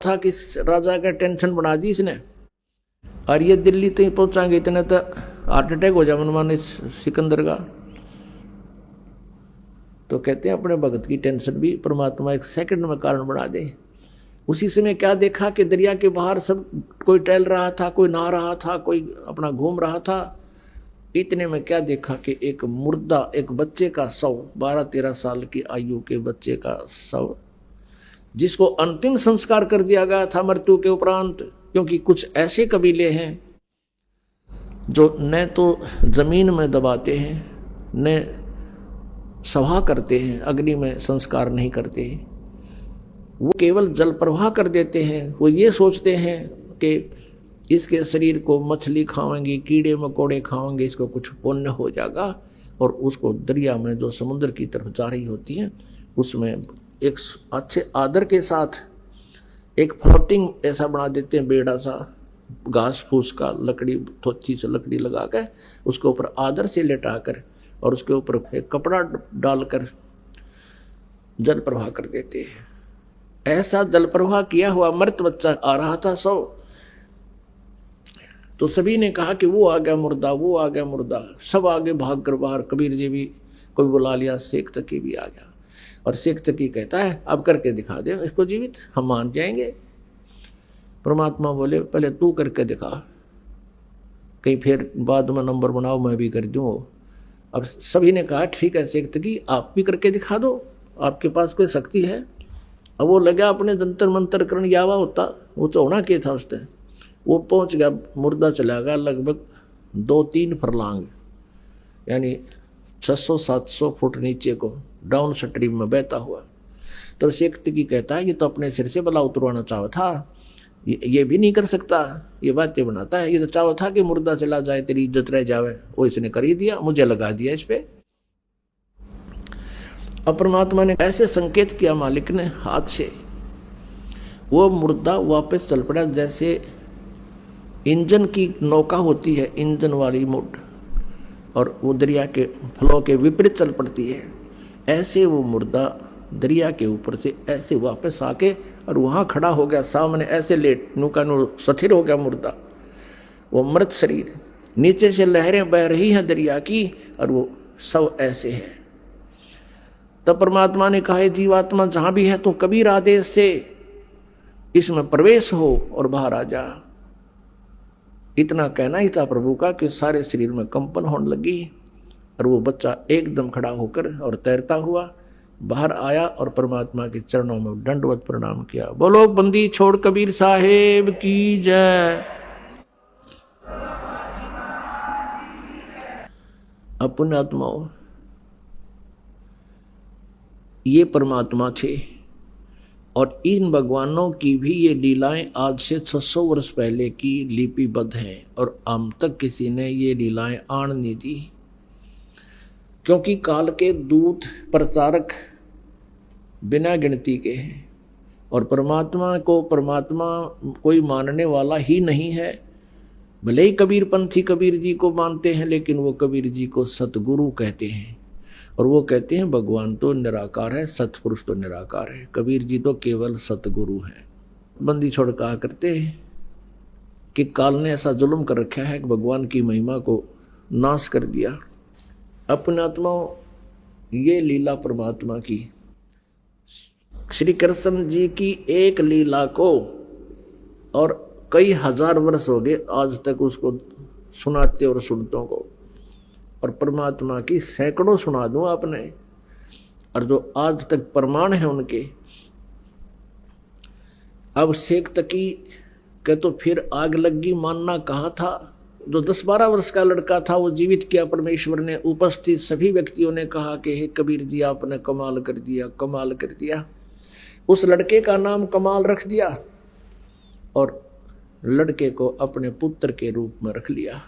था कि राजा का टेंशन बना दी इसने, और ये दिल्ली तक पहुंचाएंगे इतने तो हार्ट अटैक हो जाए मनमाने सिकंदर का। तो कहते हैं अपने भगत की टेंशन भी परमात्मा एक सेकंड में कारण बना दे। उसी समय क्या देखा कि दरिया के बाहर सब कोई टहल रहा था, कोई नहा रहा था, कोई अपना घूम रहा था। इतने में क्या देखा कि एक मुर्दा, एक बच्चे का शव, 12-13 साल की आयु के बच्चे का शव, जिसको अंतिम संस्कार कर दिया गया था मृत्यु के उपरांत। क्योंकि कुछ ऐसे कबीले हैं जो न तो जमीन में दबाते हैं, न सभा करते हैं, अग्नि में संस्कार नहीं करते, वो केवल जल प्रवाह कर देते हैं। वो ये सोचते हैं कि इसके शरीर को मछली खाएंगी, कीड़े मकोड़े खाएंगे, इसको कुछ पुण्य हो जाएगा, और उसको दरिया में जो समुद्र की तरफ जा रही होती है उसमें एक अच्छे आदर के साथ एक फ्लोटिंग ऐसा बना देते हैं, बेड़ा सा घास फूस का, लकड़ी थोड़ी सी लकड़ी लगा कर उसके ऊपर आदर से लेटाकर और उसके ऊपर एक कपड़ा डालकर जल प्रवाह कर देते हैं। ऐसा जल प्रवाह किया हुआ मृत बच्चा आ रहा था सौ, तो सभी ने कहा कि वो आ गया मुर्दा, वो आ गया मुर्दा। सब आगे भाग कर बाहर, कबीर जी भी कोई बुला लिया, शेख तकी भी आ गया। और शेख तकी कहता है अब करके दिखा दे इसको जीवित, हम मान जाएंगे। परमात्मा बोले पहले तू करके दिखा, कहीं फिर बाद में नंबर बनाओ मैं भी कर दूँ। अब सभी ने कहा ठीक है शेख तकी आप भी करके दिखा दो, आपके पास कोई शक्ति है। अब वो लगा अपने जंतर मंतर करण, यावा होता वो तो होना क्या था उसने। वो पहुंच गया, मुर्दा चला गया लगभग 2-3 फरलांग, यानी 600-700 फुट नीचे को डाउन स्ट्रीम में बहता हुआ। तो शेख तकी कहता है ये तो अपने सिर से बला उतरवाना चाहा था, ये भी नहीं कर सकता, ये बातें बनाता है। ये तो चाहा था कि मुर्दा चला जाए, तेरी इज्जत रह जावे, वो इसने कर ही दिया, मुझे लगा दिया इस पे। अब परमात्मा ने ऐसे संकेत किया मालिक ने हाथ से, वो मुर्दा वापस चल पड़ा। जैसे इंजन की नौका होती है, इंजन वाली मोट, और वो दरिया के फ्लो के विपरीत चल पड़ती है, ऐसे वो मुर्दा दरिया के ऊपर से ऐसे वापस आके और वहाँ खड़ा हो गया सामने, ऐसे लेट नूका नू स्थिर हो गया मुर्दा। वो मृत शरीर, नीचे से लहरें बह रही हैं दरिया की, और वो सब ऐसे है। तब परमात्मा ने कहा जीवात्मा जहाँ भी है तो कबीर आदेश से इसमें प्रवेश हो और बाहर आ जा। इतना कहना ही था प्रभु का कि सारे शरीर में कंपन होने लगी, और वो बच्चा एकदम खड़ा होकर और तैरता हुआ बाहर आया और परमात्मा के चरणों में दंडवत प्रणाम किया। बोलो बंदी छोड़ कबीर साहेब की जय। अपने आत्माओं, ये परमात्मा थे, और इन भगवानों की भी ये लीलाएं आज से 600 वर्ष पहले की लिपिबद्ध हैं, और हम तक किसी ने ये लीलाएं आन नहीं दी। क्योंकि काल के दूत प्रचारक बिना गिनती के हैं, और परमात्मा को परमात्मा कोई मानने वाला ही नहीं है। भले ही कबीर पंथी कबीर जी को मानते हैं, लेकिन वो कबीर जी को सतगुरु कहते हैं, और वो कहते हैं भगवान तो निराकार है, सतपुरुष तो निराकार है, कबीर जी तो केवल सतगुरु हैं। बंदी छोड़ कहा करते हैं कि काल ने ऐसा जुल्म कर रखा है कि भगवान की महिमा को नाश कर दिया। अपने आत्माओं, ये लीला परमात्मा की, श्री कृष्ण जी की एक लीला को और कई हजार वर्ष हो गए आज तक उसको सुनाते और सुनतों को, और परमात्मा की सैकड़ों सुना दूं आपने, और जो आज तक प्रमाण है उनके। अब शेख तकी के तो फिर आग लगी मानना कहा था। जो 10-12 वर्ष का लड़का था वो जीवित किया परमेश्वर ने। उपस्थित सभी व्यक्तियों ने कहा कि हे कबीर जी आपने कमाल कर दिया, कमाल कर दिया। उस लड़के का नाम कमाल रख दिया, और लड़के को अपने पुत्र के रूप में रख लिया।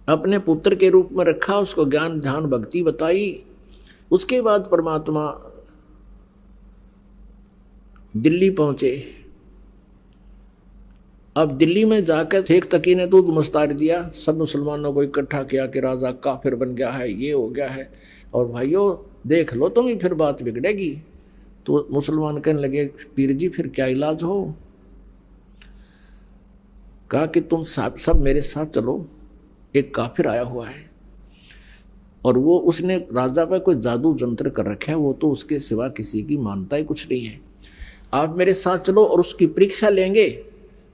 अपने पुत्र के रूप में रखा, उसको ज्ञान ध्यान भक्ति बताई। उसके बाद परमात्मा दिल्ली पहुंचे। अब दिल्ली में जाकर शेख तकी ने दूध मुस्तार दिया, सब मुसलमानों को इकट्ठा किया कि राजा काफिर बन गया है, ये हो गया है, और भाइयों देख लो तुम ही फिर बात बिगड़ेगी। तो मुसलमान कहने लगे पीर जी फिर क्या इलाज हो। कहा कि तुम सब मेरे साथ चलो, एक काफिर आया हुआ है और वो उसने राजा पर कोई जादू जंत्र कर रखा है, वो तो उसके सिवा किसी की मानता ही कुछ नहीं है। आप मेरे साथ चलो और उसकी परीक्षा लेंगे।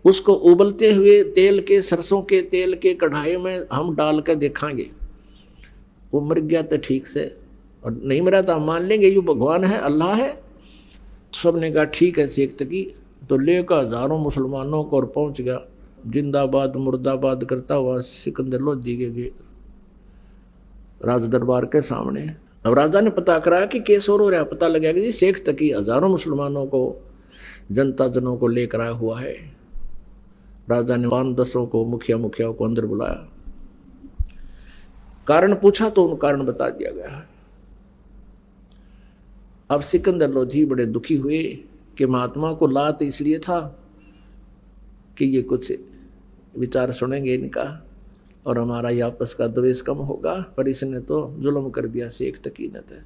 उसको उबलते हुए तेल के, सरसों के तेल के कढ़ाई में हम डाल कर देखांगे। वो मर गया तो ठीक से, और नहीं मरा तो हम मान लेंगे ये भगवान है, अल्लाह है। सब ने कहा ठीक है शेख तकी। तो लेकर हजारों मुसलमानों को और पहुंच गया जिंदाबाद मुर्दाबाद करता हुआ सिकंदर लोधी के राज दरबार के सामने। अब राजा ने पता करा कि केस और हो रहा, पता लगा कि जी शेख तकी हजारों मुसलमानों को, जनता जनों को लेकर आया हुआ है। राजा ने 5-10 को, मुखिया को अंदर बुलाया, कारण पूछा तो उन कारण बता दिया गया। अब सिकंदर लोधी बड़े दुखी हुए कि महात्मा को लात इसलिए था कि ये कुछ विचार सुनेंगे इनका और हमारा ये आपस का द्वेष कम होगा, पर इसने तो जुल्म कर दिया शेख तकी ने।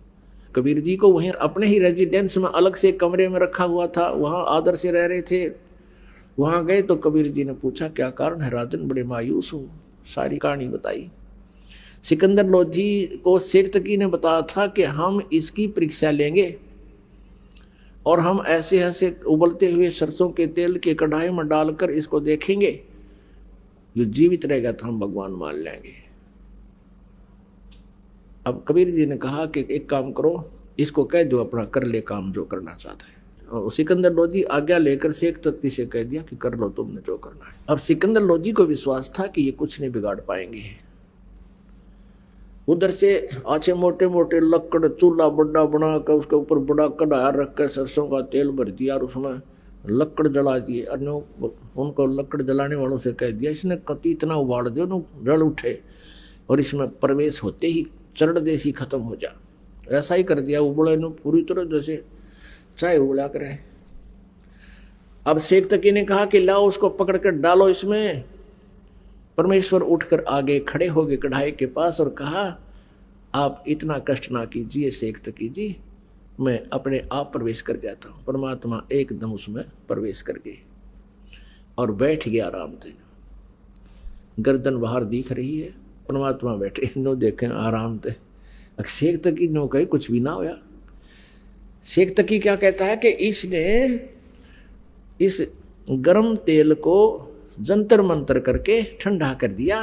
कबीर जी को वहीं अपने ही रेजिडेंस में अलग से कमरे में रखा हुआ था, वहां आदर से रह रहे थे। वहां गए तो कबीर जी ने पूछा क्या कारण है राजन, बड़े मायूस हो। सारी कहानी बताई। सिकंदर लोधी को शेख तकी ने बताया था कि हम इसकी परीक्षा लेंगे और हम ऐसे ऐसे उबलते हुए सरसों के तेल के कढ़ाई में डालकर इसको देखेंगे, जो जीवित रहेगा तो हम भगवान मान लेंगे। अब कबीर जी ने कहा कि एक काम करो, इसको कह दो अपना कर ले काम जो करना चाहता है। और सिकंदर लोधी आज्ञा लेकर शेख तकी से कह दिया कि कर लो तुमने जो करना है। अब सिकंदर लोधी को विश्वास था कि ये कुछ नहीं बिगाड़ पाएंगे। उधर से अच्छे मोटे मोटे लकड़ चूल्हा बड़ा बना कर उसके ऊपर बड़ा कढ़ाई रख कर सरसों का तेल भर दिया और उसमें लकड़ जला दिए। उनको लकड़ जलाने वालों से कह दिया इसने कति इतना उबाल दो न जल उठे और इसमें प्रवेश होते ही चरण देसी खत्म हो जा। ऐसा ही कर दिया, उबले न पूरी तरह जैसे चाय उबला कर है। अब शेख तकी ने कहा कि लाओ उसको पकड़ कर डालो इसमें। परमेश्वर उठकर आगे खड़े हो गए कढ़ाई के पास और कहा आप इतना कष्ट ना कीजिए शेख तकी जी, मैं अपने आप प्रवेश कर जाता हूँ। परमात्मा एकदम उसमें प्रवेश कर गए और बैठ गया आराम से। गर्दन बाहर दिख रही है, परमात्मा बैठे नो देखें आराम से। शेख तकी नो कहे कुछ भी ना होया। शेख तकी क्या कहता है कि इसने इस गर्म तेल को जंतर मंतर करके ठंडा कर दिया।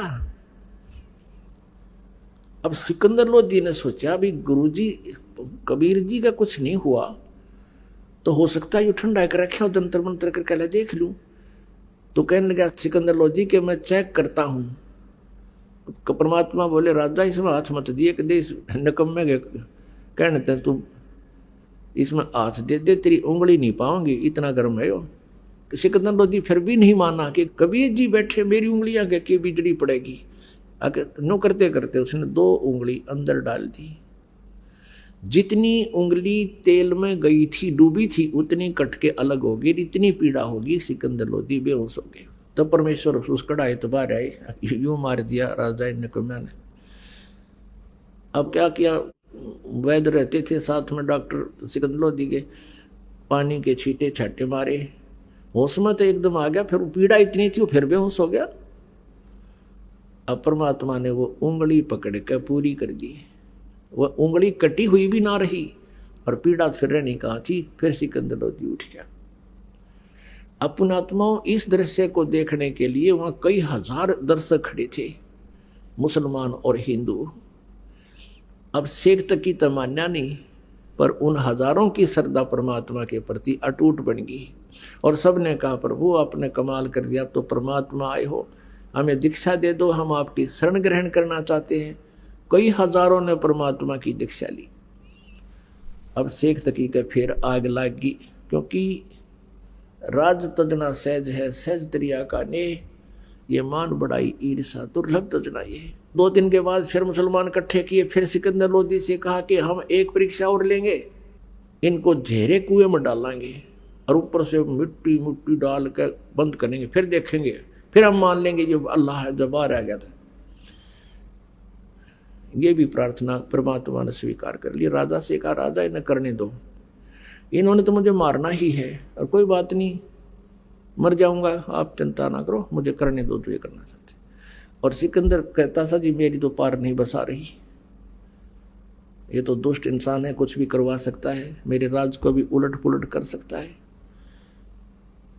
अब सिकंदर लोधी ने सोचा भी गुरुजी कबीर जी का कुछ नहीं हुआ तो हो सकता है ये ठंडा कर रखे हो, जंतर मंतर करके ले देख लूं। तो कहने लगा सिकंदर लोधी के मैं चेक करता हूं। परमात्मा बोले राजा इसमें हाथ मत दिए कि दे नकम्मे के कहने थे तू इसमें हाथ दे दे, तेरी उंगली नहीं पाऊंगी, इतना गर्म है यो। सिकंदर लोधी फिर भी नहीं माना कि कबीर जी बैठे मेरी उंगलियां के बिजली पड़ेगी। आगे नो करते करते उसने 2 उंगली अंदर डाल दी। जितनी उंगली तेल में गई थी डूबी थी उतनी कट के अलग होगी, इतनी पीड़ा होगी। सिकंदर लोधी बेहोश हो गए। तब परमेश्वर उस कढ़ाई तो बाहर आए, यूं मार दिया राजा नकम्या ने। अब क्या किया, वैद्य रहते थे साथ में डॉक्टर सिकंदर लोधी के, पानी के छींटे छाटे मारे, होश में तो एकदम आ गया। फिर पीड़ा इतनी थी वो फिर बेहोश हो गया। अब परमात्मा ने वो उंगली पकड़ के पूरी कर दी। वह उंगली कटी हुई भी ना रही और पीड़ा फिर रहने कहा थी। फिर सिकंदर लोधी उठ गया। अपनात्माओं इस दृश्य को देखने के लिए वहां कई हजार दर्शक खड़े थे, मुसलमान और हिंदू। अब शेख तकी तो मान्या नहीं, पर उन हजारों की श्रद्धा परमात्मा के प्रति अटूट बन गई और सब ने कहा प्रभु आपने कमाल कर दिया, तो परमात्मा आए हो, हमें दीक्षा दे दो, हम आपकी शरण ग्रहण करना चाहते हैं। कई हजारों ने परमात्मा की दीक्षा ली। अब शेख तकी का फिर आग लागी, क्योंकि राज तजना सहज है सहज दरिया का ने, ये मान बढ़ाई ईर्षा दुर्लभ तजना ये। 2 दिन के बाद फिर मुसलमान इकट्ठे किए। फिर सिकंदर लोधी से कहा कि हम एक परीक्षा और लेंगे, इनको झेरे कुएं में डालेंगे और ऊपर से मिट्टी मिट्टी डाल कर बंद करेंगे, फिर देखेंगे, फिर हम मान लेंगे जो अल्लाह है जो बाहर आ गया था। ये भी प्रार्थना परमात्मा ने स्वीकार कर ली। राजा से कहा राजा इन्हें करने दो, इन्होंने तो मुझे मारना ही है और कोई बात नहीं, मर जाऊंगा, आप चिंता ना करो, मुझे करने दो जो ये करना चाहते। और सिकंदर कहता था जी मेरी तो पार नहीं बसा रही, ये तो दुष्ट इंसान है, कुछ भी करवा सकता है, मेरे राज को भी उलट पुलट कर सकता है।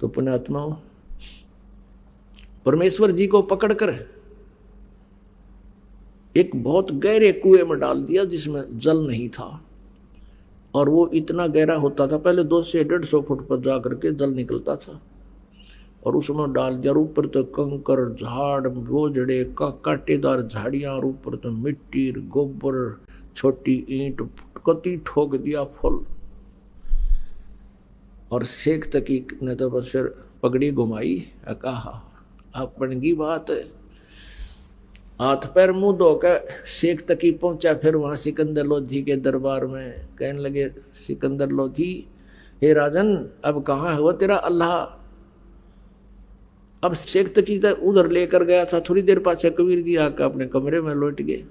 तो पुण्यात्माओं, परमेश्वर जी को पकड़कर एक बहुत गहरे कुएं में डाल दिया जिसमें जल नहीं था, और वो इतना गहरा होता था, पहले 200 से 150 फुट पर जा करके जल निकलता था, और उसमें डाल दिया। ऊपर तो कंकर, झाड़, बोझड़े, कांटेदार झाड़ियां, और ऊपर तो मिट्टी, गोबर, छोटी ईंट, कति ठोक दिया फल। और शेख तकीक ने तो बस फिर पगड़ी घुमाई, कहा अपन की बात है। हाथ पैर मुंह धोकर शेख तकी पहुंचा, फिर वहां सिकंदर लोधी के दरबार में कहने लगे, सिकंदर लोधी, हे राजन, अब कहाँ है वो तेरा अल्लाह? अब शेख तकी तो उधर लेकर गया था, थोड़ी देर पाछे कबीर जी आकर अपने कमरे में लौट गए,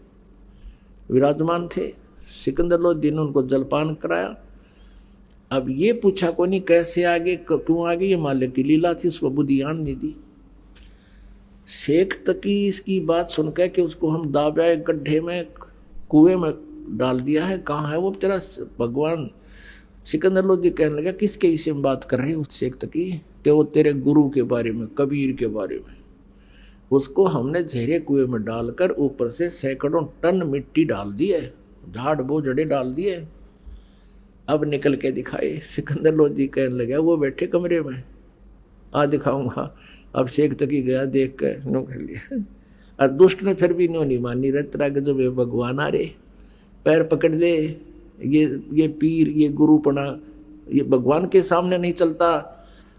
विराजमान थे। सिकंदर लोधी ने उनको जलपान कराया। अब ये पूछा को नहीं कैसे आगे, क्यों आगे, ये मालिक की लीला थी, उसको बुद्धि आन नहीं दी। शेख तकी इसकी बात सुनकर कि उसको हम दाब्या गड्ढे में, कुएं में डाल दिया है, कहाँ है वो तेरा भगवान? सिकंदर लोधी कहने लगा, किसके विषय में बात कर रहे हो शेख तकी? कि वो तेरे गुरु के बारे में, कबीर के बारे में। उसको हमने झेरे कुएं में डालकर ऊपर से सैकड़ों टन मिट्टी डाल दी है, झाड़ बोझड़े डाल दिए, अब निकल के दिखाए। सिकंदर लोधी कहने लगा, वो बैठे कमरे में, आ दिखाऊंगा। अब शेख तकी गया, देख कर नो कर लिया। और दुष्ट ने फिर भी नो नहीं मानी, रतरा के जो भगवान आ रे, पैर पकड़ ले, ये पीर, ये गुरुपना, ये भगवान के सामने नहीं चलता,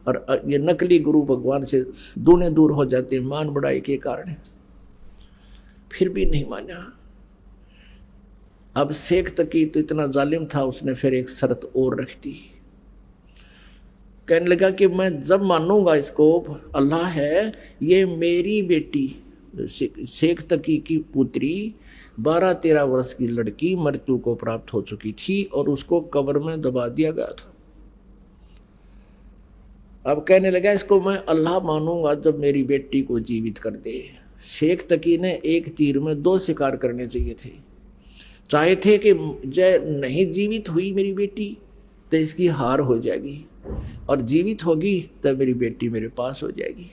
और ये नकली गुरु भगवान से दूने दूर हो जाते हैं मान बढ़ाई के कारण। फिर भी नहीं माना। अब शेख तकी तो इतना जालिम था, उसने फिर एक शर्त और रख दी। कहने लगा कि मैं जब मानूंगा इसको अल्लाह है, ये मेरी बेटी शेख तकी की पुत्री 12-13 वर्ष की लड़की मृत्यु को प्राप्त हो चुकी थी, और उसको कब्र में दबा दिया गया था। अब कहने लगा इसको मैं अल्लाह मानूंगा जब मेरी बेटी को जीवित कर दे। शेख तकी ने एक तीर में 2 शिकार करने चाहिए थे। चाहे थे कि जय नहीं जीवित हुई मेरी बेटी तो इसकी हार हो जाएगी, और जीवित होगी तब मेरी बेटी मेरे पास हो जाएगी।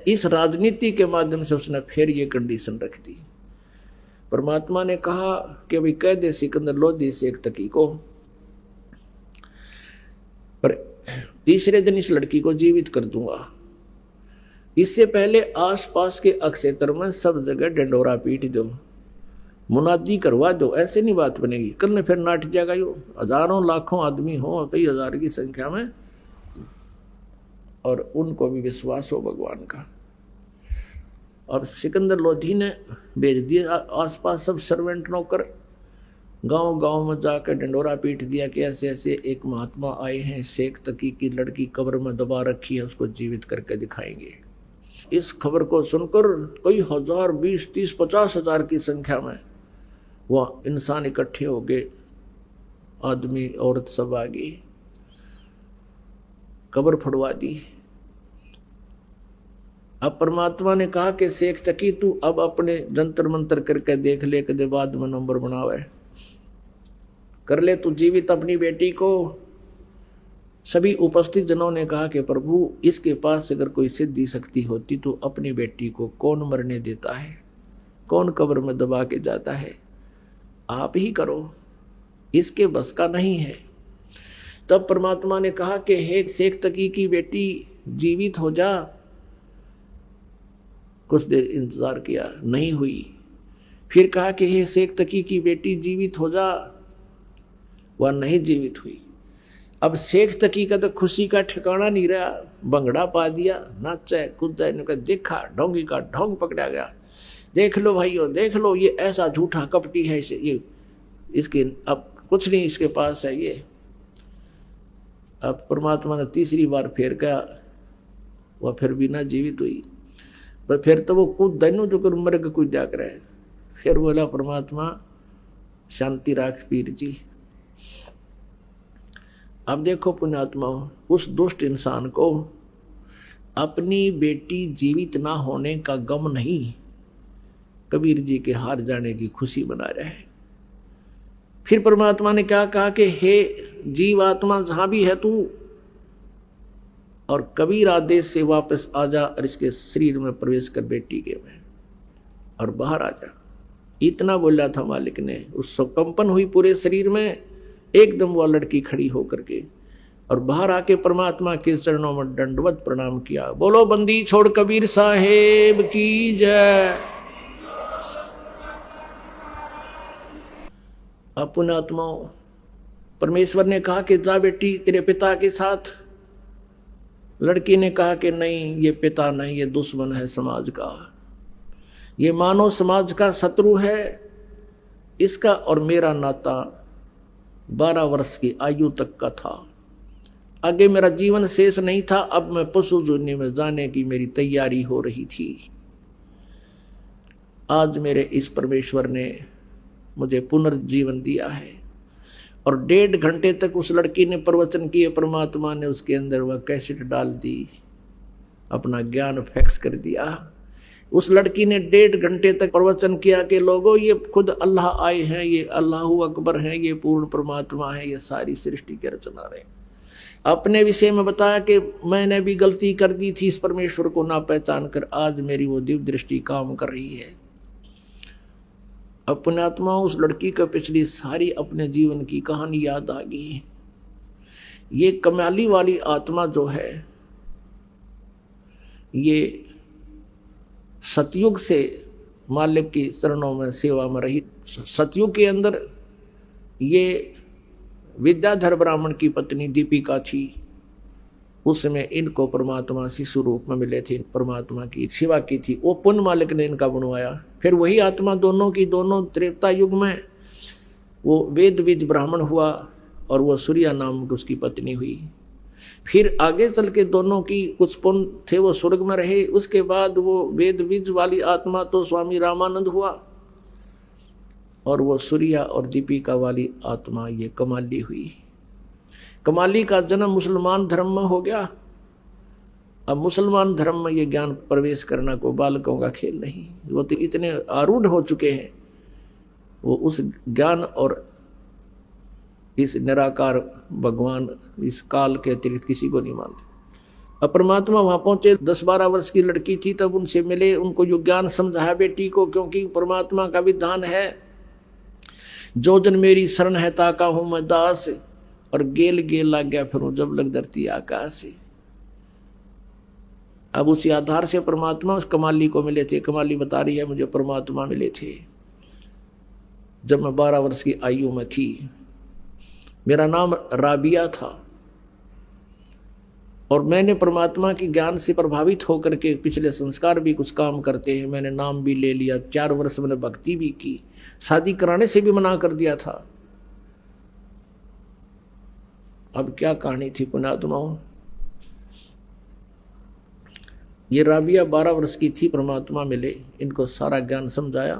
इस राजनीति के माध्यम से उसने फिर ये कंडीशन रख दी। परमात्मा ने कहा कि अभी कह दे सिकंदर लोधी शेख तकी को, पर तीसरे दिन इस लड़की को जीवित कर दूंगा। इससे पहले आसपास के अक्षेत्र में सब जगह डंडोरा पीट दो, मुनादी करवा दो, ऐसे नहीं बात बनेगी। कल ने फिर नाट जाएगा, यो हजारों लाखों आदमी हो, कई हजार की संख्या में, और उनको भी विश्वास हो भगवान का। और सिकंदर लोधी ने भेज दिया आसपास सब सर्वेंट नौकर, गांव गांव में जाकर डंडोरा पीट दिया कि ऐसे ऐसे एक महात्मा आए हैं, शेख तकी की लड़की कब्र में दबा रखी है, उसको जीवित करके दिखाएंगे। इस खबर को सुनकर कई हजार, 20, 30, 50 हजार की संख्या में वह इंसान इकट्ठे हो गए, आदमी औरत सब आ गई, कब्र फड़वा दी। अब परमात्मा ने कहा कि शेख तकी तू अब अपने जंतर मंतर करके देख ले, कदे बाद में नंबर बनावे, कर ले तू जीवित अपनी बेटी को। सभी उपस्थित जनों ने कहा कि प्रभु इसके पास अगर कोई सिद्धि शक्ति होती तो अपनी बेटी को कौन मरने देता है, कौन कब्र में दबा के जाता है, आप ही करो, इसके बस का नहीं है। तब परमात्मा ने कहा कि हे शेख तकी की बेटी जीवित हो जा। कुछ देर इंतजार किया, नहीं हुई। फिर कहा कि हे शेख तकी की बेटी जीवित हो जा, वह नहीं जीवित हुई। अब शेख तकी का तो खुशी का ठिकाना नहीं रहा, बंगड़ा पा दिया, नाचा कूदा, देखा ढोंगी का ढोंग पकड़ा गया। देख लो भाइयों, देख लो, ये ऐसा झूठा कपटी है, ये इसके अब कुछ नहीं इसके पास है ये। अब परमात्मा ने तीसरी बार फिर कहा, वह फिर भी ना जीवित हुई। पर फिर तो वो कूद दैनो जो कर मर के कूद जाकर है। फिर बोला परमात्मा शांति राख पीर जी। अब देखो पुण्यात्मा, उस दुष्ट इंसान को अपनी बेटी जीवित ना होने का गम नहीं, कबीर जी के हार जाने की खुशी बना रहे। फिर परमात्मा ने क्या कहा कि हे जीवात्मा जहां भी है तू, और कबीर आदेश से वापस आ जा और इसके शरीर में प्रवेश कर बेटी के में और बाहर आ जा। इतना बोला था मालिक ने, उससे कंपन हुई पूरे शरीर में। एकदम वो लड़की खड़ी होकर के और बाहर आके परमात्मा के चरणों में दंडवत प्रणाम किया। बोलो बंदी छोड़ कबीर साहेब की जय। अपने आत्माओं, परमेश्वर ने कहा कि जा बेटी तेरे पिता के साथ। लड़की ने कहा कि नहीं, ये पिता नहीं, ये दुश्मन है समाज का, ये मानव समाज का शत्रु है। इसका और मेरा नाता 12 वर्ष की आयु तक का था, आगे मेरा जीवन शेष नहीं था। अब मैं पशु जोनी में जाने की मेरी तैयारी हो रही थी। आज मेरे इस परमेश्वर ने मुझे पुनर्जीवन दिया है। और 1.5 घंटे तक उस लड़की ने प्रवचन किए। परमात्मा ने उसके अंदर वह कैसेट डाल दी, अपना ज्ञान फैक्स कर दिया। उस लड़की ने 1.5 घंटे तक प्रवचन किया कि लोगों ये खुद अल्लाह आए हैं, ये अल्लाहु अकबर हैं, ये पूर्ण परमात्मा है, ये सारी सृष्टि के रचना रहे। अपने विषय में बताया कि मैंने भी गलती कर दी थी, इस परमेश्वर को ना पहचान कर। आज मेरी वो दिव्य दृष्टि काम कर रही है। अपने आत्मा उस लड़की को पिछली सारी अपने जीवन की कहानी याद आ गई। ये कमाली वाली आत्मा जो है, ये सतयुग से मालिक की चरणों में सेवा में रही। सतयुग के अंदर ये विद्याधर ब्राह्मण की पत्नी दीपिका थी। उस समय इनको परमात्मा शिशु रूप में मिले थे, परमात्मा की सेवा की थी। वो पुण्य मालिक ने इनका बनवाया। फिर वही आत्मा दोनों त्रेता युग में वो वेद बीज ब्राह्मण हुआ और वो सूर्या नाम की उसकी पत्नी हुई। फिर आगे चल के दोनों की कुछ पुण्य थे, वो स्वर्ग में रहे। उसके बाद वो वेद बीज वाली आत्मा तो स्वामी रामानंद हुआ और वो सूर्या और दीपिका वाली आत्मा ये कमाली हुई। कमाली का जन्म मुसलमान धर्म में हो गया। अब मुसलमान धर्म में ये ज्ञान प्रवेश करना को बालकों का खेल नहीं। वो तो इतने आरूढ़ हो चुके हैं, वो उस ज्ञान और इस निराकार भगवान, इस काल के अतिरिक्त किसी को नहीं मानते। अब परमात्मा वहां पहुंचे। 10-12 वर्ष की लड़की थी, तब उनसे मिले, उनको जो ज्ञान समझाया बेटी को, क्योंकि परमात्मा का विधान है जो जन मेरी शरण है ताका हूं मैं दास, और गेल गेल लग गया फिर जब लग धरती आकाश। अब उसी आधार से परमात्मा उस कमाली को मिले थे। कमाली बता रही है मुझे परमात्मा मिले थे जब मैं 12 वर्ष की आयु में थी। मेरा नाम राबिया था और मैंने परमात्मा की ज्ञान से प्रभावित होकर के पिछले संस्कार भी कुछ काम करते हैं। मैंने नाम भी ले लिया, 4 वर्ष मैंने भक्ति भी की, शादी कराने से भी मना कर दिया था। अब क्या कहानी थी पुण्यात्माओं। ये राबिया 12 वर्ष की थी, परमात्मा मिले, इनको सारा ज्ञान समझाया।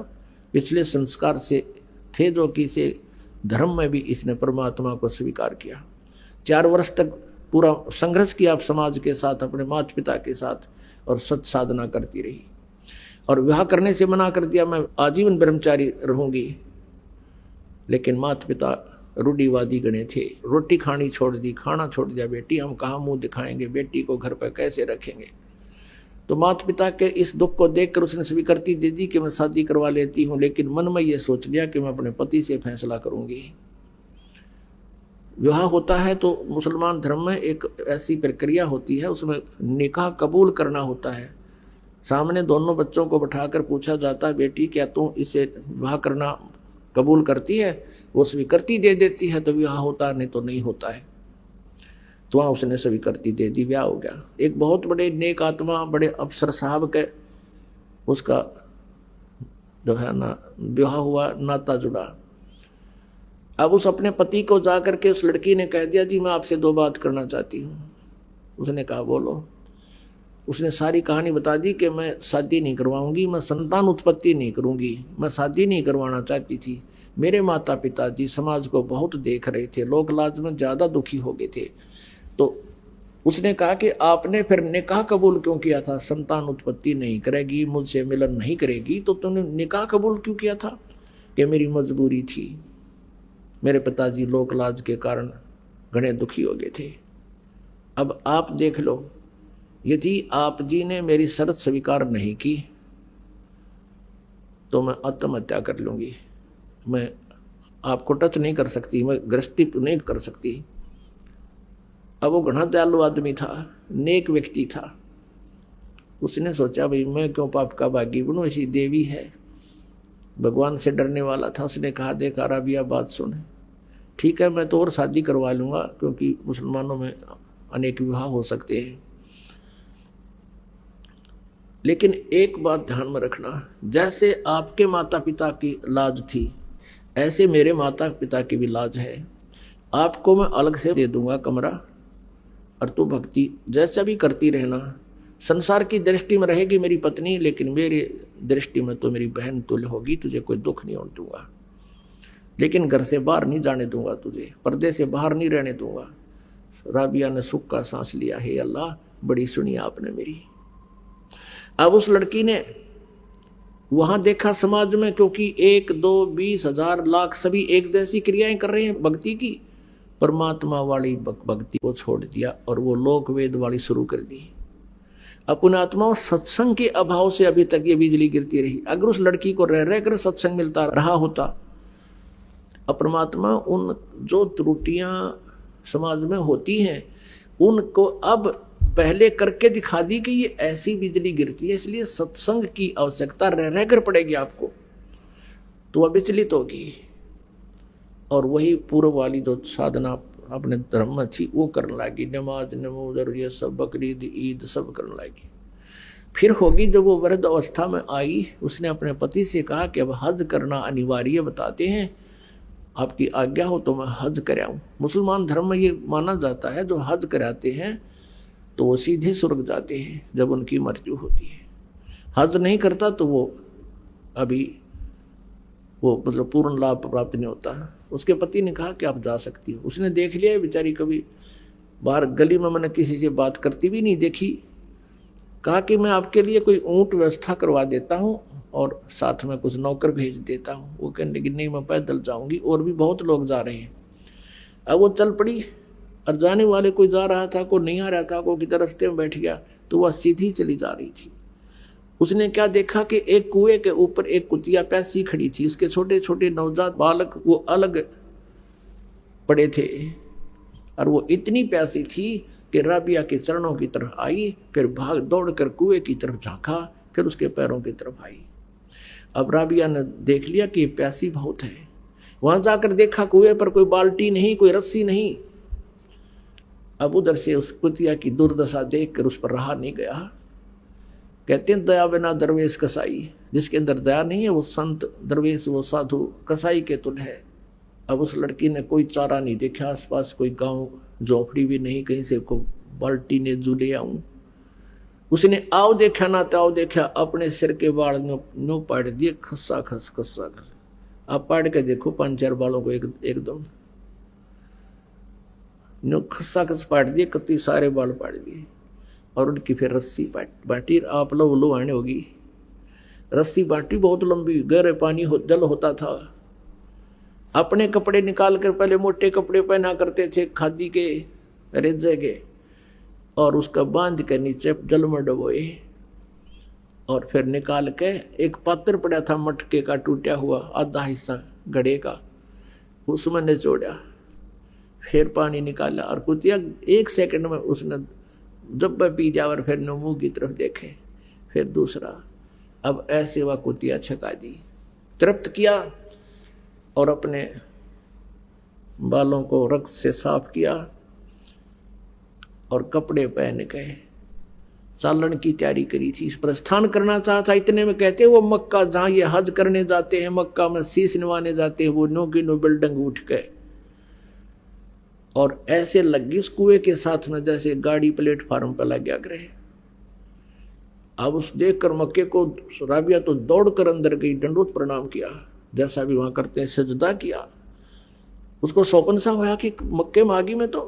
पिछले संस्कार से थे जो कि इसे धर्म में भी इसने परमात्मा को स्वीकार किया। 4 वर्ष तक पूरा संघर्ष किया समाज के साथ, अपने माता पिता के साथ, और सत साधना करती रही। और विवाह करने से मना कर दिया, मैं आजीवन ब्रह्मचारी रहूंगी। लेकिन माता पिता रूढ़िवादी गणे थे। रोटी खानी छोड़ दी, खाना छोड़ दिया। बेटी हम कहाँ मुंह दिखाएंगे, बेटी को घर पर कैसे रखेंगे। तो माता पिता के इस दुख को देखकर उसने स्वीकृति दे दी कि मैं शादी करवा लेती हूँ। लेकिन मन में ये सोच लिया कि मैं अपने पति से फैसला करूंगी। विवाह होता है तो मुसलमान धर्म में एक ऐसी प्रक्रिया होती है, उसमें निकाह कबूल करना होता है। सामने दोनों बच्चों को बिठाकर पूछा जाता है, बेटी क्या तू इसे विवाह करना कबूल करती है? वो स्वीकृति दे देती है तो विवाह होता है, नहीं तो नहीं होता है। तो वहाँ उसने स्वीकृति दे दी, ब्याह हो गया। एक बहुत बड़े नेक आत्मा, बड़े अफसर साहब के, उसका जो है ना विवाह हुआ, नाता जुड़ा। अब उस अपने पति को जा करके उस लड़की ने कह दिया, जी मैं आपसे 2 बात करना चाहती हूँ। उसने कहा बोलो। उसने सारी कहानी बता दी कि मैं शादी नहीं करवाऊंगी, मैं संतान उत्पत्ति नहीं करूंगी, मैं शादी नहीं करवाना चाहती थी। मेरे माता पिताजी समाज को बहुत देख रहे थे, लोक लाज में ज़्यादा दुखी हो गए थे। तो उसने कहा कि आपने फिर निकाह कबूल क्यों किया था? संतान उत्पत्ति नहीं करेगी, मुझसे मिलन नहीं करेगी, तो तुमने निकाह कबूल क्यों किया था? कि मेरी मजबूरी थी, मेरे पिताजी लोक लाज के कारण घने दुखी हो गए थे। अब आप देख लो, यदि आप जी ने मेरी शर्त स्वीकार नहीं की तो मैं आत्महत्या कर लूंगी। मैं आपको टच नहीं कर सकती, मैं गृहस्थी नहीं कर सकती। अब वो घना दयालु आदमी था, नेक व्यक्ति था। उसने सोचा भाई मैं क्यों पाप का भागी बनूं, ऐसी देवी है, भगवान से डरने वाला था। उसने कहा देख राबिया बात सुन, ठीक है मैं तो और शादी करवा लूंगा, क्योंकि मुसलमानों में अनेक विवाह हो सकते हैं, लेकिन एक बात ध्यान में रखना, जैसे आपके माता पिता की लाज थी ऐसे मेरे माता पिता की भी लाज है। आपको मैं अलग से दे दूंगा कमरा, और तू भक्ति जैसा भी करती रहना। संसार की दृष्टि में रहेगी मेरी पत्नी, लेकिन मेरी दृष्टि में तो मेरी बहन तुल्य होगी, तुझे कोई दुख नहीं होने दूंगा, लेकिन घर से बाहर नहीं जाने दूंगा, तुझे पर्दे से बाहर नहीं रहने दूंगा। राबिया ने सुख का सांस लिया, हे अल्लाह बड़ी सुनी आपने मेरी। अब उस लड़की ने वहां देखा समाज में, क्योंकि 1, 2, 20, 1000, लाख सभी एक जैसी क्रियाएं कर रहे हैं भक्ति की, परमात्मा वाली भक्ति को छोड़ दिया और वो लोक वेद वाली शुरू कर दी। अपने आत्मा सत्संग के अभाव से अभी तक ये बिजली गिरती रही। अगर उस लड़की को रह रहकर सत्संग मिलता रहा होता, परमात्मा उन जो त्रुटियां समाज में होती हैं उनको अब पहले करके दिखा दी कि ये ऐसी बिजली गिरती है, इसलिए सत्संग की आवश्यकता रह रहकर पड़ेगी आपको, तो वह विचलित होगी और वही पूर्व वाली जो साधना अपने धर्म में थी वो करने लगी। नमाज नमोदर ये सब, बकरीद ईद सब करने लगी। फिर होगी जब वो वृद्ध अवस्था में आई, उसने अपने पति से कहा कि अब हज करना अनिवार्य बताते हैं, आपकी आज्ञा हो तो मैं हज कराऊं। मुसलमान धर्म में ये माना जाता है जो हज कराते हैं तो वो सीधे स्वर्ग जाते हैं जब उनकी मृत्यु होती है। हज नहीं करता तो वो अभी वो मतलब पूर्ण लाभ प्राप्त नहीं होता। उसके पति ने कहा कि आप जा सकती हो। उसने देख लिया बेचारी कभी बाहर गली में मैंने किसी से बात करती भी नहीं देखी। कहा कि मैं आपके लिए कोई ऊंट व्यवस्था करवा देता हूँ और साथ में कुछ नौकर भेज देता हूँ। वो कहने लगी नहीं मैं पैदल जाऊंगी, और भी बहुत लोग जा रहे हैं। अब वो चल पड़ी और जाने वाले कोई जा रहा था, कोई नहीं आ रहा था, कोई किधर रास्ते में बैठ गया, तो वह सीधी चली जा रही थी। उसने क्या देखा कि एक कुएं के ऊपर एक कुतिया प्यासी खड़ी थी, उसके छोटे छोटे नवजात बालक वो अलग पड़े थे, और वो इतनी प्यासी थी कि राबिया के चरणों की तरफ आई, फिर भाग दौड़कर कुएं की तरफ झांका, फिर उसके पैरों की तरफ आई। अब राबिया ने देख लिया कि प्यासी बहुत है। वहां जाकर देखा कुएं पर कोई बाल्टी नहीं, कोई रस्सी नहीं। अब उधर से उस कुतिया की दुर्दशा देखकर उस पर रहा नहीं गया। कहते हैं दया बिना दरवेश कसाई, जिसके अंदर दया नहीं है वो संत दरवेश वो साधु कसाई के तुल्य है। अब उस लड़की ने कोई चारा नहीं देखा, आसपास कोई गांव झोपड़ी भी नहीं, कहीं से को बाल्टी ने जुले आऊं। उसने आओ देखा ना ताओ देखा, अपने सिर के बाल नो पाड़ दिए, खस्सा खस खस्सा खस। आप पाड़ के देखो 5-4 बालों को एकदम नो खस्सा खस पाड़ दिए, कति सारे बाल पाड़ दिए, और उनकी फिर रस्सी बांटी। आप लो आने होगी, रस्सी बांटी बहुत लंबी, गहरे पानी जल होता था। अपने कपड़े निकाल कर पहले मोटे कपड़े पहना करते थे खादी के रेजे के, और उसका बांध के नीचे जल में डबोए, और फिर निकाल के एक पात्र पड़ा था मटके का टूटा हुआ आधा हिस्सा घड़े का, उसमें निचोड़ा, फिर पानी निकाला, और कुतिया 1 सेकंड में उसने जब वह पी जा और फिर न मुंह की तरफ देखे, फिर दूसरा। अब ऐसे वह कुतिया छका दी, तृप्त किया, और अपने बालों को रक्त से साफ किया और कपड़े पहन के चालन की तैयारी करी थी, प्रस्थान करना चाहता। इतने में कहते वो मक्का जहाँ ये हज करने जाते हैं, मक्का में शीश निवाने जाते हैं, वो नो की नो बिल्डिंग उठ गए और ऐसे लग गई उस कुएं के साथ में जैसे गाड़ी प्लेटफार्म पर लग गया ग्रह। अब उस देखकर मक्के को राबिया तो दौड़कर अंदर गई, दंडोत प्रणाम किया, जैसा भी वहां करते हैं, सजदा किया। उसको सौपन सा हुआ कि मक्के मागी में तो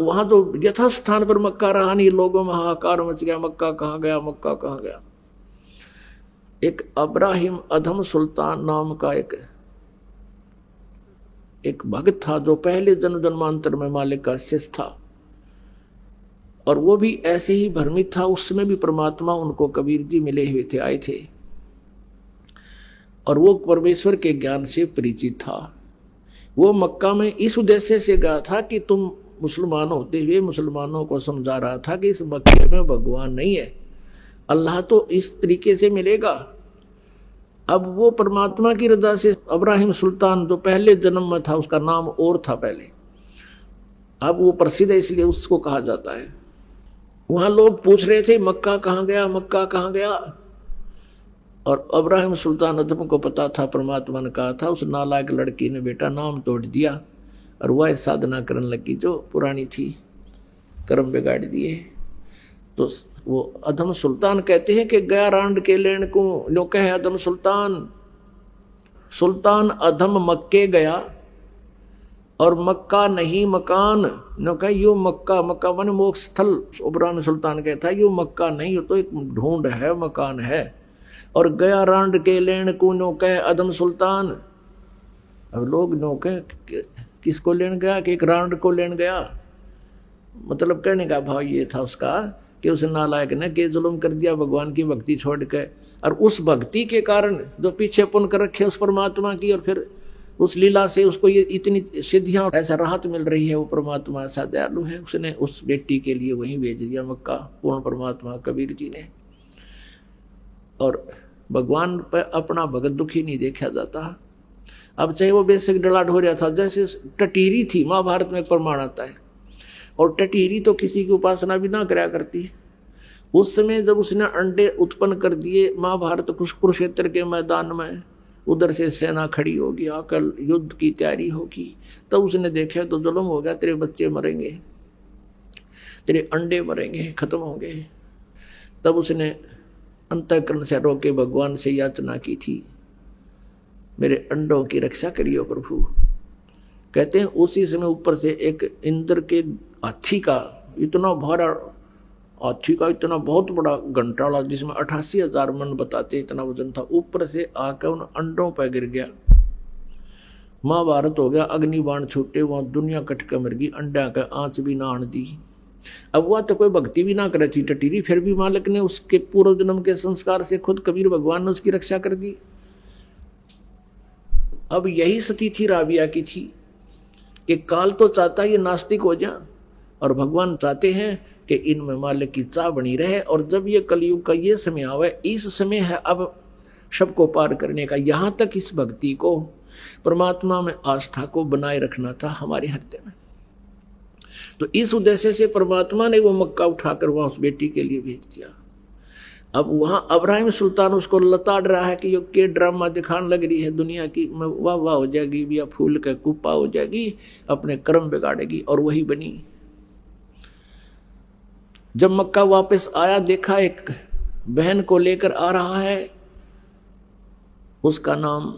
वहां तो यथास्थान पर मक्का रहा नहीं, लोगों में हाहाकार मच गया, मक्का कहाँ गया, मक्का कहाँ गया। एक अब्राहिम अधम सुल्तान नाम का एक भक्त था जो पहले जन्म जन्मांतर में मालिक का शिष्य था, और वो भी ऐसे ही भ्रमित था। उसमें भी परमात्मा उनको कबीर जी मिले हुए थे, आए थे, और वो परमेश्वर के ज्ञान से परिचित था। वो मक्का में इस उद्देश्य से गया था कि तुम मुसलमान होते हुए मुसलमानों को समझा रहा था कि इस मक्के में भगवान नहीं है, अल्लाह तो इस तरीके से मिलेगा। अब वो परमात्मा की रजा से अब्राहिम सुल्तान जो पहले जन्म में था, उसका नाम और था पहले, अब वो प्रसिद्ध है इसलिए उसको कहा जाता है। वहां लोग पूछ रहे थे मक्का कहाँ गया, मक्का कहाँ गया, और अब्राहिम सुल्तान अदम को पता था, परमात्मा ने कहा था। उस नालायक लड़की ने बेटा नाम तोड़ दिया और वह साधना करने लगी जो पुरानी थी, कर्म बिगाड़ दिए। तो वो अधम सुल्तान कहते हैं कि गया रांड के लेन को लो कहे अधम सुल्तान, सुल्तान अधम मक्के गया और मक्का नहीं मकान, नो कहे यो मक्का, मक्का माने मोक्ष स्थल। अब्राहिम सुल्तान कहता है यो मक्का नहीं, यो तो एक ढूंढ है, मकान है। और गया रांड के लेन को नो कहे अधम सुल्तान। अब लोग नो कहे किसको लेन गया, कि एक रांड को लेन गया। मतलब कहने का भाव ये था उसका कि उस नालायक ने के जुल्म कर दिया, भगवान की भक्ति छोड़ के, और उस भक्ति के कारण जो पीछे पुन कर रखे उस परमात्मा की, और फिर उस लीला से उसको ये इतनी सिद्धियां ऐसा राहत मिल रही है। वो परमात्मा ऐसा दयालु है, उसने उस बेटी के लिए वहीं भेज दिया मक्का, पूर्ण परमात्मा कबीर जी ने। और भगवान पर अपना भगत दुखी नहीं देखा जाता। अब चाहे वो बेसिक डलाट हो रहा था, जैसे टटीरी थी, महाभारत में प्रमाण आता है, और टटीरी तो किसी की उपासना भी ना कराया करती। उस समय जब उसने अंडे उत्पन्न कर दिए महाभारत कुरुक्षेत्र के मैदान में, उधर से सेना खड़ी होगी, आकर युद्ध की तैयारी होगी, तब उसने देखा तो जुल्म हो गया, तेरे बच्चे मरेंगे, तेरे अंडे मरेंगे, खत्म होंगे। तब उसने अंतःकरण से रोके भगवान से याचना की थी, मेरे अंडों की रक्षा करियो प्रभु। कहते हैं उसी समय ऊपर से एक इंद्र के हाथी का इतना भारा, हाथी का इतना बहुत बड़ा घंटाला जिसमें 88,000 मन बताते इतना वजन था, ऊपर से आकर उन अंडों पर गिर गया। महाभारत हो गया, अग्निबाण छूटे, वहां दुनिया कटके मर गई, अंडा का आंच भी ना आन दी। अब वह तो कोई भक्ति भी ना करे थी टटीरी, फिर भी मालिक ने उसके पूर्व जन्म के संस्कार से खुद कबीर भगवान ने उसकी रक्षा कर दी। अब यही स्थिति थी राबिया की थी कि काल तो चाहता ये नास्तिक हो जा, और भगवान चाहते हैं कि इनमें मालिक की चाह बनी रहे। और जब ये कलयुग का ये समय आवे, इस समय है अब सबको पार करने का। यहाँ तक इस भक्ति को, परमात्मा में आस्था को बनाए रखना था हमारे हृदय में। तो इस उद्देश्य से परमात्मा ने वो मक्का उठाकर वहां उस बेटी के लिए भेज दिया। अब वहां अब्राहिम सुल्तान उसको लताड़ रहा है कि ये के ड्रामा दिखाने लग रही है दुनिया की, वाह वाह हो जाएगी, या फूल का कुप्पा हो जाएगी, अपने कर्म बिगाड़ेगी। और वही बनी। जब मक्का वापस आया, देखा एक बहन को लेकर आ रहा है, उसका नाम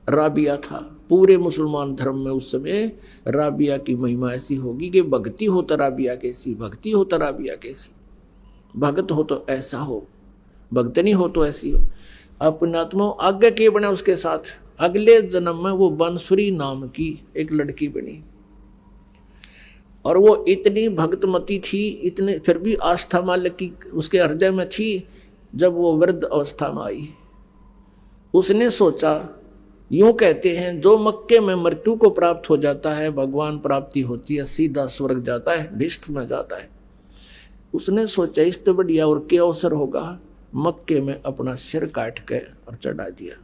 राबिया था। पूरे मुसलमान धर्म में उस समय राबिया की महिमा ऐसी होगी कि भक्ति हो तो राबिया कैसी, भक्ति हो तो राबिया कैसी, भगत हो तो ऐसा हो, भक्त नहीं हो तो ऐसी हो। अपने आत्मा आगे के बने उसके साथ। अगले जन्म में वो बंसुरी नाम की एक लड़की बनी, और वो इतनी भक्तमती थी, इतने फिर भी आस्था मालिक की उसके हृदय में थी। जब वो वृद्ध अवस्था में आई, उसने सोचा, यूं कहते हैं जो मक्के में मृत्यु को प्राप्त हो जाता है, भगवान प्राप्ति होती है, सीधा स्वर्ग जाता है, भिष्ट में जाता है। उसने सोचा इससे बढ़िया और क्या अवसर होगा, मक्के में अपना सिर काट के और चढ़ा दिया,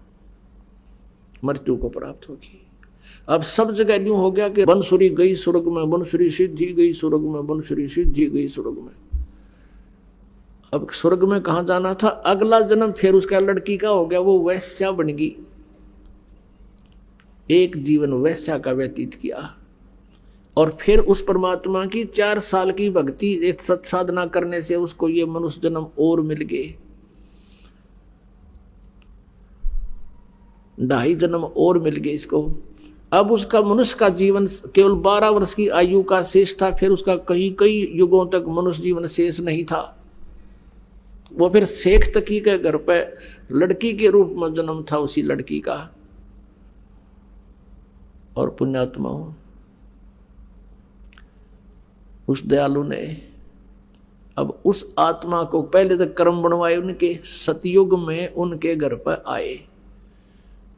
मृत्यु को प्राप्त होगी। अब सब जगह यूं हो गया कि बंसुरी गई स्वर्ग में, बंसुरी सिद्धि गई स्वर्ग में, बंसुरी सिद्धि गई स्वर्ग में। अब स्वर्ग में कहाँ जाना था, अगला जन्म फिर उसका लड़की का हो गया, वो वैश्या बन गई। एक जीवन वैश्या का व्यतीत किया, और फिर उस परमात्मा की 4 साल की भक्ति, एक सत साधना करने से उसको ये मनुष्य जन्म और मिल गए, 2.5 जन्म और मिल गए इसको। अब उसका मनुष्य का जीवन केवल 12 वर्ष की आयु का शेष था, फिर उसका कई कई युगों तक मनुष्य जीवन शेष नहीं था। वो फिर शेख तकी के घर पे लड़की के रूप में जन्म था उसी लड़की का। और पुण्यात्मा उस दयालु ने अब उस आत्मा को पहले तक कर्म बनवाए, उनके सतयुग में उनके घर पर आए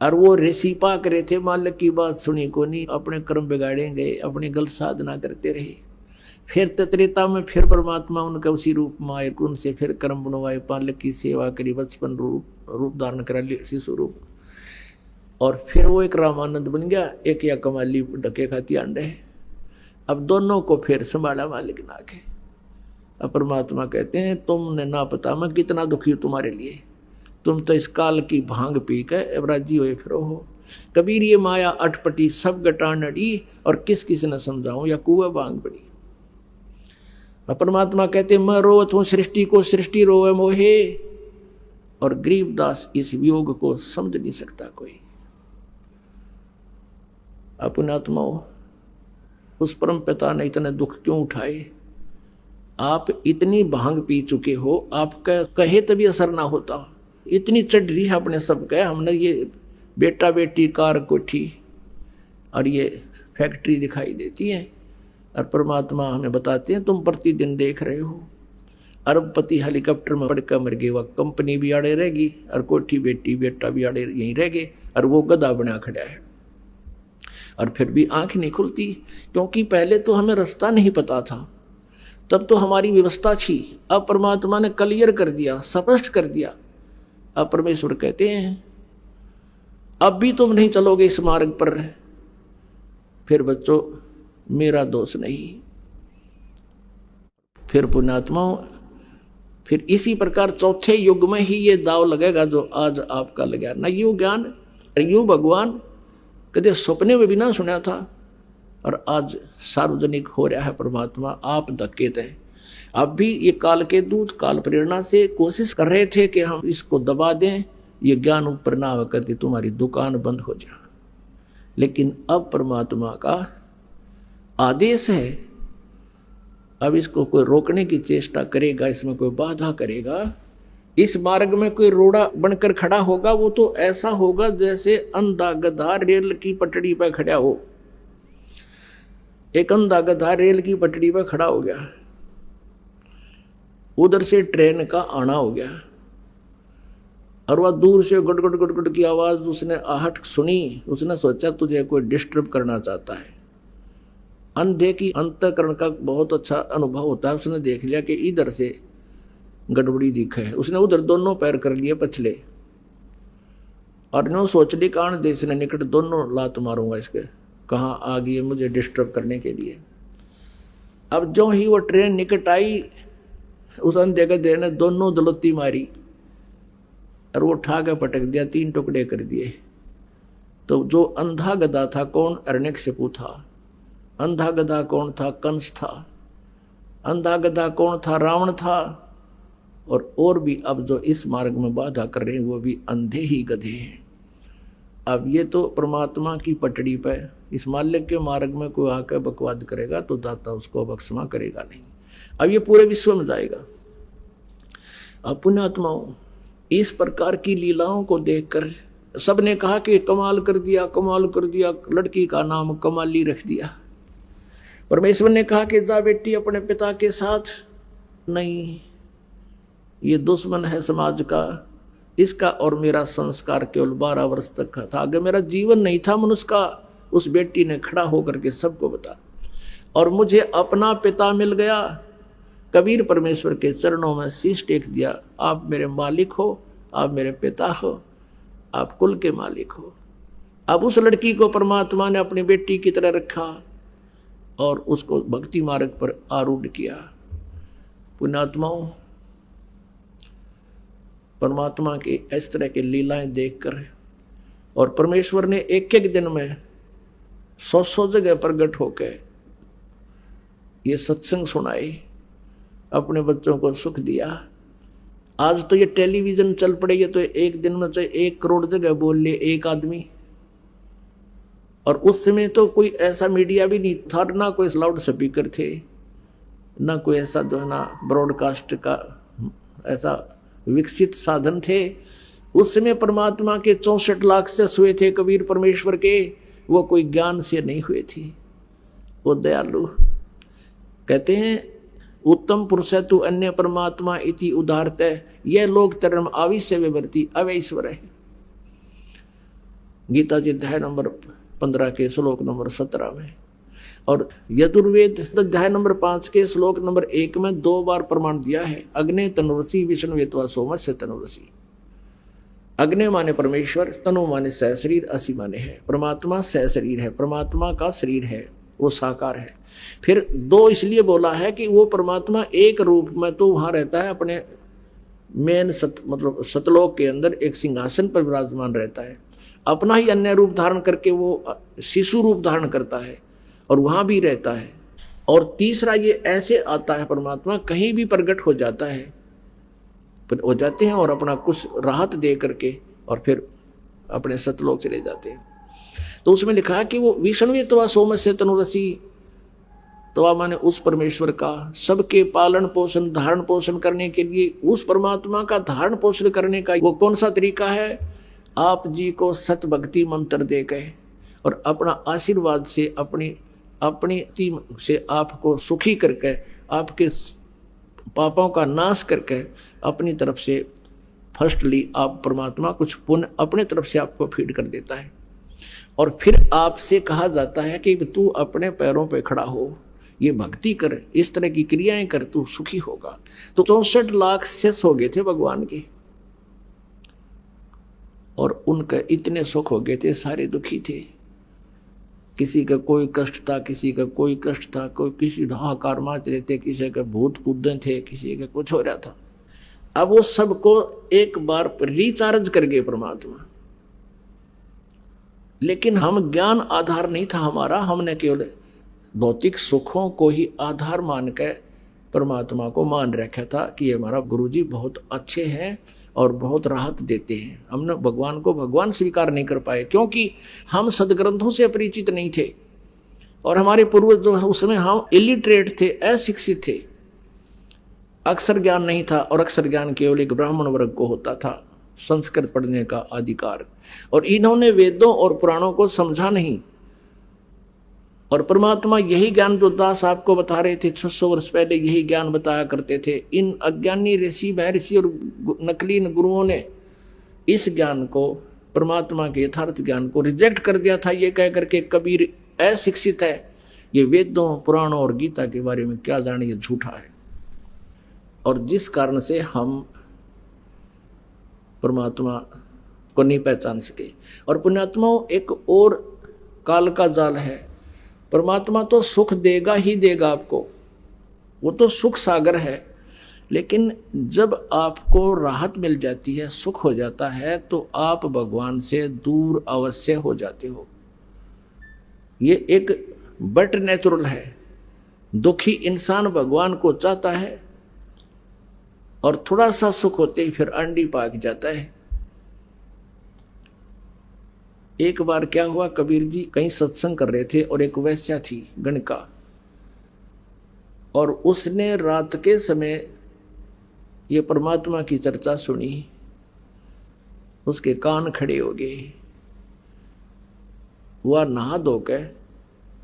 और वो ऋषि पाक रहे थे, मालिक की बात सुनी को नहीं, अपने कर्म बिगाड़ेंगे, अपनी गलत साधना करते रहे। फिर त्रेता में फिर परमात्मा उनका उसी रूप में आए, उनसे फिर कर्म बनवाए, मालिक की सेवा करी, बचपन रूप धारण करा शिशु रूप, और फिर वो एक रामानंद बन गया, एक या कमाली डके खाती अंडे। अब दोनों को फिर संभाला मालिक ना के। अब परमात्मा कहते हैं तुमने ना पता मैं कितना दुखी हूं तुम्हारे लिए, तुम तो इस काल की भांग पी के राजी हुए फिर हो। कबीर ये माया अटपटी सब गटान अड़ी, और किस किस ने समझाऊं या कुआ भांग पड़ी। अब परमात्मा कहते मैं रोवत हूं सृष्टि को, सृष्टि रोवे मोहे, और गरीबदास इस वियोग को समझ नहीं सकता कोई। अपने आत्मा उस परम पिता ने इतने दुख क्यों उठाए? आप इतनी भांग पी चुके हो, आपका कहे तभी असर ना होता, इतनी चढ़ रही है अपने सब कहे। हमने ये बेटा बेटी कार कोठी और ये फैक्ट्री दिखाई देती है, और परमात्मा हमें बताते हैं तुम प्रतिदिन देख रहे हो अरबपति हेलीकॉप्टर में पड़कर मर गए, वह कंपनी भी आड़े रहेगी और कोठी बेटी बेटा भी आड़े यहीं रह गए, और वो गधा बना खड़ा है। और फिर भी आंख नहीं खुलती, क्योंकि पहले तो हमें रास्ता नहीं पता था, तब तो हमारी व्यवस्था थी। अब परमात्मा ने क्लियर कर दिया, स्पष्ट कर दिया। अब परमेश्वर कहते हैं अब भी तुम नहीं चलोगे इस मार्ग पर, फिर बच्चों मेरा दोष नहीं। फिर पुण्यात्मा फिर इसी प्रकार चौथे युग में ही ये दाव लगेगा जो आज आपका लगा ना। यू ज्ञान यू भगवान कदे सपने में भी ना सुना था, और आज सार्वजनिक हो रहा है। परमात्मा आप धक्के थे, अब भी ये काल के दूत काल प्रेरणा से कोशिश कर रहे थे कि हम इसको दबा दें, ये ज्ञान ऊपर ना होकर तुम्हारी दुकान बंद हो जाए। लेकिन अब परमात्मा का आदेश है, अब इसको कोई रोकने की चेष्टा करेगा, इसमें कोई बाधा करेगा, इस मार्ग में कोई रोड़ा बनकर खड़ा होगा, वो तो ऐसा होगा जैसे अंधा गधा रेल की पटड़ी पर खड़ा हो। एक अंधा गधा रेल की पटड़ी पर खड़ा हो गया, उधर से ट्रेन का आना हो गया, और वह दूर से गुट गुट गुट गुट की आवाज उसने आहट सुनी, उसने सोचा तुझे कोई डिस्टर्ब करना चाहता है। अंधे की अंतःकरण का बहुत अच्छा अनुभव होता है, उसने देख लिया कि इधर से गड़बड़ी दिखे है, उसने उधर दोनों पैर कर लिए पछले, और नो सोच ली कान देश ने निकट दोनों लात मारूंगा इसके, कहाँ आ गई है मुझे डिस्टर्ब करने के लिए। अब जो ही वो ट्रेन निकट आई, उस अंधे गधे ने दोनों दलत्ती मारी और वो उठा के पटक दिया, 3 टुकड़े कर दिए। तो जो अंधा गधा था कौन? हिरण्यकशिपु था। अंधा गधा कौन था? कंस था। अंधा गधा कौन था? रावण था। और भी अब जो इस मार्ग में बाधा कर रहे हैं वो भी अंधे ही गधे हैं। अब ये तो परमात्मा की पटड़ी पर, इस मालिक के मार्ग में कोई आकर बकवाद करेगा तो दाता उसको अब क्षमा करेगा नहीं। अब ये पूरे विश्व में जाएगा। अब पुण्यात्माओं इस प्रकार की लीलाओं को देखकर सबने कहा कि कमाल कर दिया, कमाल कर दिया, लड़की का नाम कमाली रख दिया। परमेश्वर ने कहा कि जा बेटी अपने पिता के साथ। नहीं, ये दुश्मन है समाज का, इसका और मेरा संस्कार केवल 12 वर्ष तक का था, आगे मेरा जीवन नहीं था मनुष्य का। उस बेटी ने खड़ा होकर के सबको बता, और मुझे अपना पिता मिल गया। कबीर परमेश्वर के चरणों में शीश टेक दिया, आप मेरे मालिक हो, आप मेरे पिता हो, आप कुल के मालिक हो। अब उस लड़की को परमात्मा ने अपनी बेटी की तरह रखा और उसको भक्ति मार्ग पर आरूढ़ किया। पुण्यात्माओं परमात्मा की इस तरह की लीलाएं देखकर, और परमेश्वर ने एक एक दिन में 100 जगह प्रकट होकर ये सत्संग सुनाए, अपने बच्चों को सुख दिया। आज तो ये टेलीविजन चल पड़ेगी तो एक दिन में चाहे 1 करोड़ जगह बोल ले एक आदमी, और उस समय तो कोई ऐसा मीडिया भी नहीं था, ना कोई लाउड स्पीकर थे, ना कोई ऐसा जो है ना ब्रॉडकास्ट का ऐसा विकसित साधन थे। उस समय परमात्मा के 64 लाख से हुए थे कबीर परमेश्वर के, वो कोई ज्ञान से नहीं हुए थे, वो दयालु। कहते हैं उत्तम पुरुष तु अन्य परमात्मा इति उदारत, यह लोग धर्म आविश्य विवर्ती अवैश्वर है। गीता जी अध्याय नंबर 15 के श्लोक नंबर 17 में। और यजुर्वेद अध्याय नंबर 5 के श्लोक नंबर 1 में 2 बार प्रमाण दिया है, अग्ने तनुरसी विष्णु वेत्वा सोमस्य तनुरसी। अग्नि माने परमेश्वर, तनु माने सह शरीर, असी माने है। परमात्मा सह शरीर है, परमात्मा का शरीर है, वो साकार है। फिर 2 इसलिए बोला है कि वो परमात्मा एक रूप में तो वहां रहता है अपने मेन मतलब सतलोक के अंदर एक सिंहासन पर विराजमान रहता है, अपना ही अन्य रूप धारण करके वो शिशु रूप धारण करता है और वहां भी रहता है। और तीसरा ये ऐसे आता है परमात्मा कहीं भी प्रकट हो जाता है, हो जाते हैं और अपना कुछ राहत दे करके और फिर अपने सतलोक चले जाते हैं। तो उसमें लिखा है कि वो विष्णु तवा सोमस्य तनुरसी, तवा माने उस परमेश्वर का सबके पालन पोषण धारण पोषण करने के लिए, उस परमात्मा का धारण पोषण करने का वो कौन सा तरीका है? आप जी को सत भक्ति मंत्र दे गए और अपना आशीर्वाद से अपनी से आपको सुखी करके, आपके पापों का नाश करके अपनी तरफ से फर्स्टली आप परमात्मा कुछ पुण्य अपने तरफ से आपको फीड कर देता है। और फिर आपसे कहा जाता है कि तू अपने पैरों पे खड़ा हो, ये भक्ति कर, इस तरह की क्रियाएं कर, तू सुखी होगा। तो 64 लाख शेष हो गए थे भगवान के और उनके इतने सुख हो गए थे, सारे दुखी थे। किसी का कोई कष्ट था, किसी का कोई कष्ट था, कोई किसी हाहाकार माच रहे थे, किसी का भूत कूदे थे, किसी का कुछ हो रहा था। अब वो सबको एक बार रिचार्ज कर गए परमात्मा। लेकिन हम ज्ञान आधार नहीं था हमारा, हमने केवल भौतिक सुखों को ही आधार मान के परमात्मा को मान रखा था कि ये हमारा गुरुजी बहुत अच्छे हैं और बहुत राहत देते हैं। हमने भगवान को भगवान स्वीकार नहीं कर पाए क्योंकि हम सदग्रंथों से परिचित नहीं थे और हमारे पूर्वज जो उसमें हम इलिटरेट थे, अशिक्षित थे, अक्षर ज्ञान नहीं था। और अक्षर ज्ञान केवल एक ब्राह्मण वर्ग को होता था, संस्कृत पढ़ने का अधिकार। और इन्होंने वेदों और पुराणों को समझा नहीं। और परमात्मा यही ज्ञान जो दास आपको बता रहे थे 600 वर्ष पहले, यही ज्ञान बताया करते थे। इन अज्ञानी ऋषि महर्षि और नकली गुरुओं ने इस ज्ञान को, परमात्मा के यथार्थ ज्ञान को रिजेक्ट कर दिया था, ये कह करके कबीर अशिक्षित है, ये वेदों पुराणों और गीता के बारे में क्या जाने, ये झूठा है। और जिस कारण से हम परमात्मा को नहीं पहचान सके। और पुण्यात्मा एक और काल का जाल है, परमात्मा तो सुख देगा ही देगा आपको, वो तो सुख सागर है। लेकिन जब आपको राहत मिल जाती है, सुख हो जाता है, तो आप भगवान से दूर अवश्य हो जाते हो। ये एक बट नेचुरल है। दुखी इंसान भगवान को चाहता है और थोड़ा सा सुख होते ही फिर अंडी पाक जाता है। एक बार क्या हुआ, कबीर जी कहीं सत्संग कर रहे थे और एक वैश्या थी गणका, और उसने रात के समय ये परमात्मा की चर्चा सुनी, उसके कान खड़े हो गए। वह नहा धो के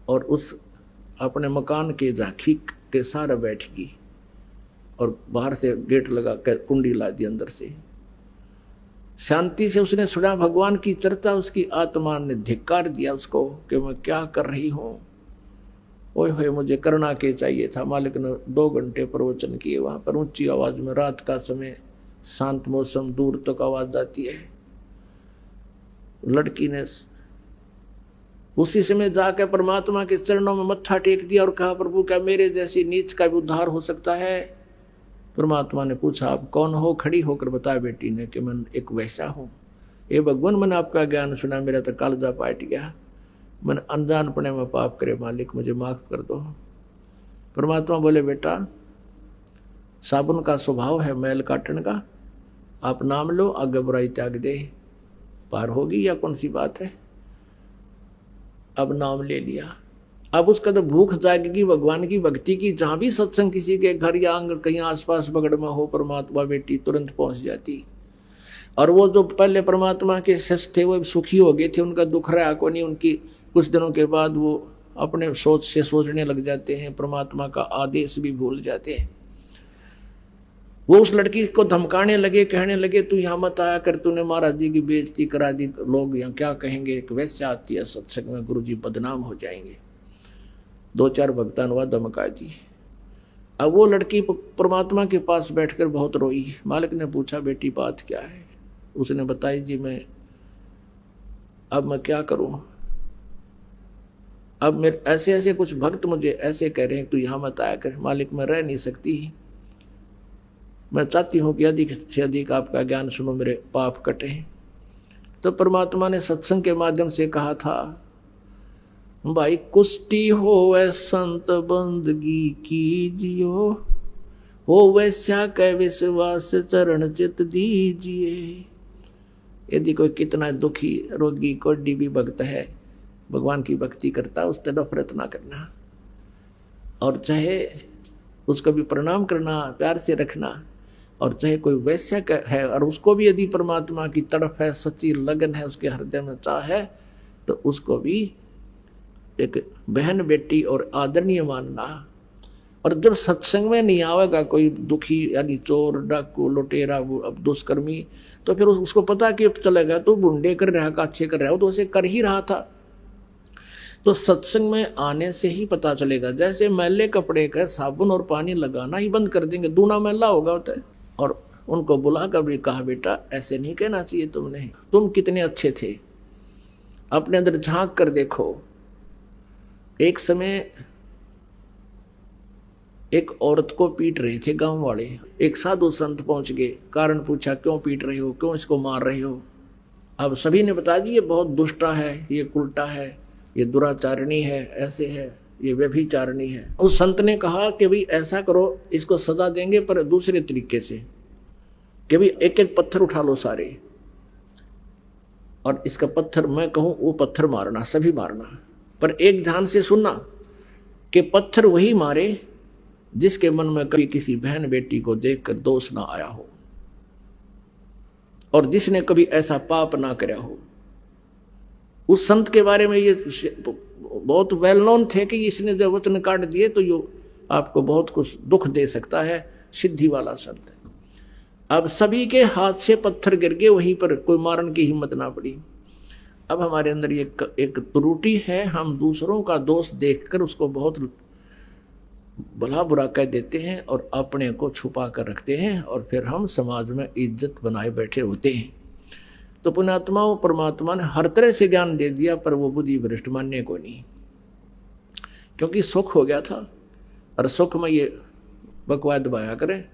और उस अपने मकान के झांकी के सारे बैठ गई और बाहर से गेट लगा कर कुंडी ला दी अंदर से। शांति से उसने सुना भगवान की चर्चा। उसकी आत्मा ने धिक्कार दिया उसको कि मैं क्या कर रही हूँ, ओए होए मुझे करना के चाहिए था। मालिक ने 2 घंटे प्रवचन किए वहां पर ऊंची आवाज में, रात का समय, शांत मौसम, दूर तक आवाज आती है। लड़की ने उसी समय जाकर परमात्मा के चरणों में मत्था टेक दिया और कहा, प्रभु क्या मेरे जैसी नीच का भी उद्धार हो सकता है? परमात्मा ने पूछा, आप कौन हो? खड़ी होकर बताया बेटी ने कि मैं एक वैसा हूँ। ये भगवान, मैंने आपका ज्ञान सुना, मेरा तो कालजा पाट गया, मैंने अनजानपने में पाप करे, मालिक मुझे माफ कर दो। परमात्मा बोले, बेटा साबुन का स्वभाव है मैल काटने का, आप नाम लो, आगे बुराई त्याग दे, पार होगी या कौन सी बात है। अब नाम ले लिया। अब उसका तो भूख जागेगी भगवान की भक्ति की। जहां भी सत्संग किसी के घर या आंगन कहीं आसपास बगड़ में हो, परमात्मा बेटी तुरंत पहुंच जाती। और वो जो पहले परमात्मा के शिष्य थे वो सुखी हो गए थे, उनका दुख रहा को नहीं। उनकी कुछ दिनों के बाद वो अपने सोच से सोचने लग जाते हैं, परमात्मा का आदेश भी भूल जाते हैं। वो उस लड़की को धमकाने लगे, कहने लगे तू यहाँ मत आया कर, तूने महाराज जी की बेइज्जती करा दी, लोग यहाँ क्या कहेंगे, एक वैसे आती है सत्संग में, गुरु जी बदनाम हो जाएंगे। 2-4 भक्तान हुआ धमका दी। अब वो लड़की परमात्मा के पास बैठकर बहुत रोई। मालिक ने पूछा बेटी बात क्या है? उसने बताई जी मैं क्या करूं, अब मेरे ऐसे ऐसे कुछ भक्त मुझे ऐसे कह रहे हैं तू यहाँ मत आया कर। मालिक मैं रह नहीं सकती, मैं चाहती हूँ कि अधिक से अधिक आपका ज्ञान सुनो, मेरे पाप कटे। तो परमात्मा ने सत्संग के माध्यम से कहा था भाई कुष्टी होवे संत बंदगी कीजियो, हो वैश्या कै विश्वास चरण चित दीजिए। यदि कोई कितना दुखी रोगी कोड्डी भी भक्त है, भगवान की भक्ति करता, उस तरह नफरत ना करना, और चाहे उसका भी प्रणाम करना, प्यार से रखना। और चाहे कोई वैश्य है और उसको भी यदि परमात्मा की तड़फ है, सच्ची लगन है, उसके हृदय में चाह है, तो उसको भी एक बहन बेटी और आदरणीय मानना। और जब सत्संग में नहीं आवेगा कोई दुखी यानी चोर डाकू लुटेरा अब दुष्कर्मी, तो फिर उसको पता कि चलेगा तो बुंडे कर रहा का अच्छे कर रहा हो, तो उसे कर ही रहा था। तो सत्संग में आने से ही पता चलेगा। जैसे मैले कपड़े का साबुन और पानी लगाना ही बंद कर देंगे, दूना मैला होगा होता है। और उनको बुला कर भी कहा बेटा ऐसे नहीं कहना चाहिए तुमने, तुम कितने अच्छे थे, अपने अंदर झांक कर देखो। एक समय एक औरत को पीट रहे थे गांव वाले, एक साधु संत पहुंच गए, कारण पूछा क्यों पीट रहे हो, क्यों इसको मार रहे हो। अब सभी ने बता दी ये बहुत दुष्टा है, ये कुलटा है, ये दुराचारणी है, ऐसे है, ये व्यभिचारणी है। उस संत ने कहा कि भाई ऐसा करो, इसको सजा देंगे पर दूसरे तरीके से, कि भाई एक एक पत्थर उठा लो सारे, और इसका पत्थर मैं कहूं वो पत्थर मारना, सभी मारना, पर एक ध्यान से सुनना कि पत्थर वही मारे जिसके मन में कभी किसी बहन बेटी को देखकर दोष ना आया हो, और जिसने कभी ऐसा पाप ना कराया हो। उस संत के बारे में ये बहुत वेल नोन थे कि इसने जब वचन काट दिए तो ये आपको बहुत कुछ दुख दे सकता है, सिद्धि वाला संत है। अब सभी के हाथ से पत्थर गिर गए, वहीं पर कोई मारने की हिम्मत ना पड़ी। अब हमारे अंदर ये एक त्रुटि है, हम दूसरों का दोष देखकर उसको बहुत भला बुरा कह देते हैं और अपने को छुपा कर रखते हैं, और फिर हम समाज में इज्जत बनाए बैठे होते हैं। तो पुण्यात्माओं परमात्मा ने हर तरह से ज्ञान दे दिया, पर वो बुद्धि भ्रष्ट मानने को नहीं, क्योंकि सुख हो गया था, और सुख में ये बकवाद दबाया करें।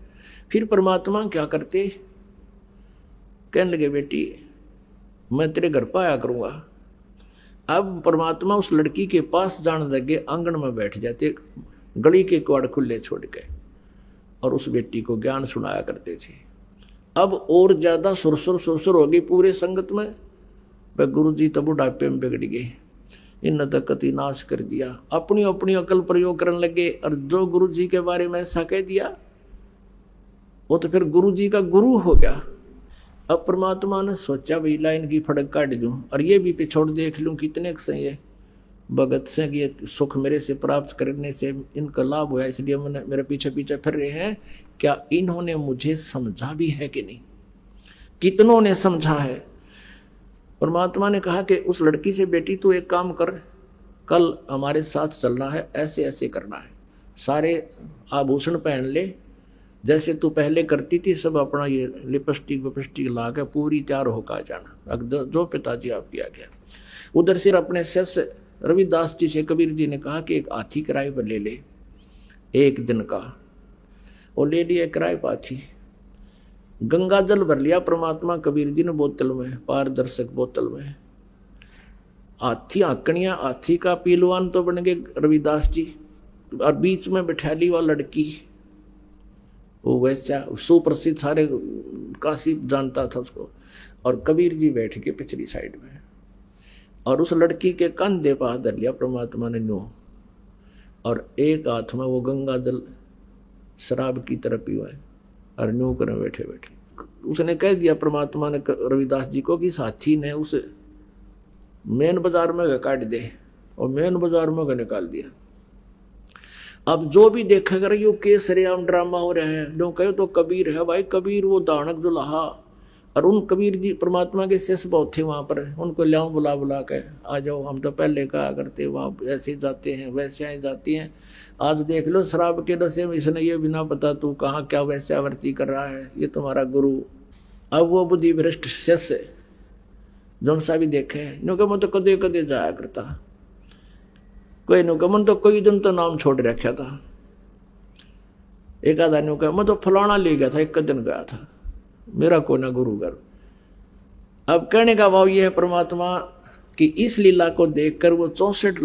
फिर परमात्मा क्या करते, कहने लगे बेटी मैं तेरे घर पर आया करूँगा। अब परमात्मा उस लड़की के पास जाने लगे, आंगन में बैठ जाते, गली के कवाड़ खुले छोड़ के, और उस बेटी को ज्ञान सुनाया करते थे। अब और ज्यादा सुरसुर हो गई पूरे संगत में। वह गुरु जी तो बुढ़ापे में बिगड़ गए, इन तकती नाश कर दिया, अपनी अपनी अकल प्रयोग करने लगे, और जो गुरु जी के बारे में ऐसा कह दिया वो तो फिर गुरु जी का गुरु हो गया। अब परमात्मा ने सोचा भाई लाइन की फड़क काट दूं, और ये भी पिछोड़ देख लूं कितने सही है भगत से, ये सुख मेरे से प्राप्त करने से इनका लाभ हुआ, इसलिए मैंने मेरे पीछे पीछे फिर रहे हैं। क्या इन्होंने मुझे समझा भी है कि नहीं? कितनों ने समझा है। परमात्मा ने कहा कि उस लड़की से बेटी तू एक काम कर, कल हमारे साथ चलना है, ऐसे ऐसे करना है, सारे आभूषण पहन ले जैसे तू पहले करती थी, सब अपना ये लिपस्टिक विपस्टिक ला के पूरी तैयार होकर जाना, जो पिताजी आपकी आ गया। उधर से अपने शिष्य रविदास जी से कबीर जी ने कहा कि एक हाथी किराए पर ले ले, एक दिन का, और ले लिया किराए पर हाथी। गंगा जल भर लिया परमात्मा कबीर जी ने बोतल में, पारदर्शक बोतल में। हाथी आंकड़ियां, हाथी का पीलवान तो बन गए रविदास जी, और बीच में बैठा ली वह लड़की, वो वैसा सुप्रसिद्ध, सारे काशी जानता था उसको, और कबीर जी बैठ के पिछली साइड में। और उस लड़की के कंधे पर हाथ धर लिया परमात्मा ने न्यू, और एक हाथ में वो गंगा जल शराब की तरह पीवा है और न्यू करें बैठे बैठे। उसने कह दिया परमात्मा ने रविदास जी को कि साथी ने उसे मेन बाजार में काट दे, और मेन बाजार में निकाल दिया। अब जो भी देखेगा यो केसरियाम ड्रामा हो रहा है, जो कहो तो कबीर है भाई, कबीर वो दानक दुल्हा। और उन कबीर जी परमात्मा के शिष्य बहुत थे वहां पर, उनको लाओ बुला बुला के आ जाओ, हम तो पहले कहा करते वहां ऐसे जाते हैं वैसे जाती हैं, आज देख लो शराब के नशे में इसने ये बिना पता तू कहाँ क्या वैश्यावर्ती कर रहा है, ये तुम्हारा गुरु। अब वो बुद्धि भ्रष्ट शिष्य जौन सा भी देखे नो के मैं तो कदे कदे जाया करता, कोई नो मन तो कोई दिन तो नाम छोड़ रखा था, एक आधा नो का मैं तो फलाना ले गया था, एक दिन गया था, मेरा को ना गुरुगर। अब कहने का भाव यह है परमात्मा कि इस लीला को देखकर वो 64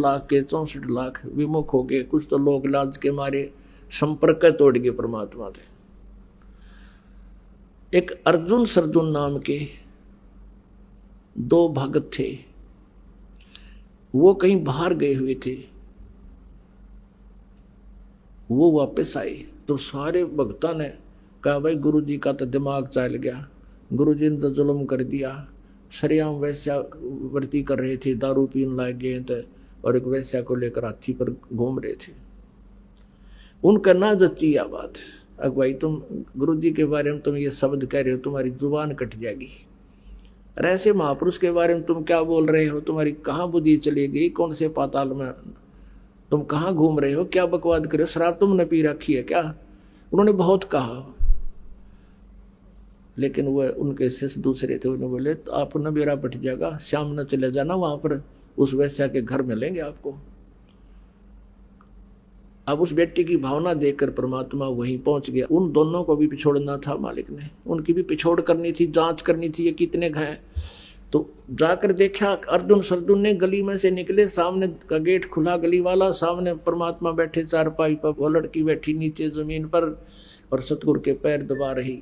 लाख विमुख हो गए। कुछ तो लोग लाज के मारे संपर्क तोड़ गए परमात्मा थे। एक अर्जुन सरजुन नाम के 2 भगत थे, वो कहीं बाहर गए हुए थे, वो वापस आए तो सारे भक्तों ने कहा भाई गुरु जी का तो दिमाग चल गया, गुरु जी ने तो जुल्म कर दिया, सरेआम वैश्यावर्ती कर रहे थे, दारू पीने लग गए थे और एक वैश्या को लेकर हाथी पर घूम रहे थे। उनका ना जच्ची यह बात, अब भाई तुम गुरु जी के बारे में तुम ये शब्द कह रहे हो, तुम्हारी जुबान कट जाएगी। अरे ऐसे महापुरुष के बारे में तुम क्या बोल रहे हो, तुम्हारी कहाँ बुद्धि चली गई, कौन से पाताल में तुम कहाँ घूम रहे हो, क्या बकवाद करे हो, शराब तुमने पी रखी है क्या। उन्होंने बहुत कहा, लेकिन वह उनके शिष्य दूसरे थे, उन्होंने बोले तो आपको न बेरा पट जाएगा, शाम न चले जाना वहां पर, उस वैश्या के घर मिलेंगे आपको। अब उस बेटी की भावना देखकर परमात्मा वहीं पहुंच गया। उन दोनों को भी पिछोड़ना था मालिक ने, उनकी भी पिछोड़ करनी थी, जांच करनी थी ये कितने हैं। तो जाकर देखा अर्जुन सरजुन ने गली में से निकले, सामने का गेट खुला गली वाला, सामने परमात्मा बैठे चारपाई पर, वो लड़की बैठी नीचे जमीन पर और सतगुरु के पैर दबा रही।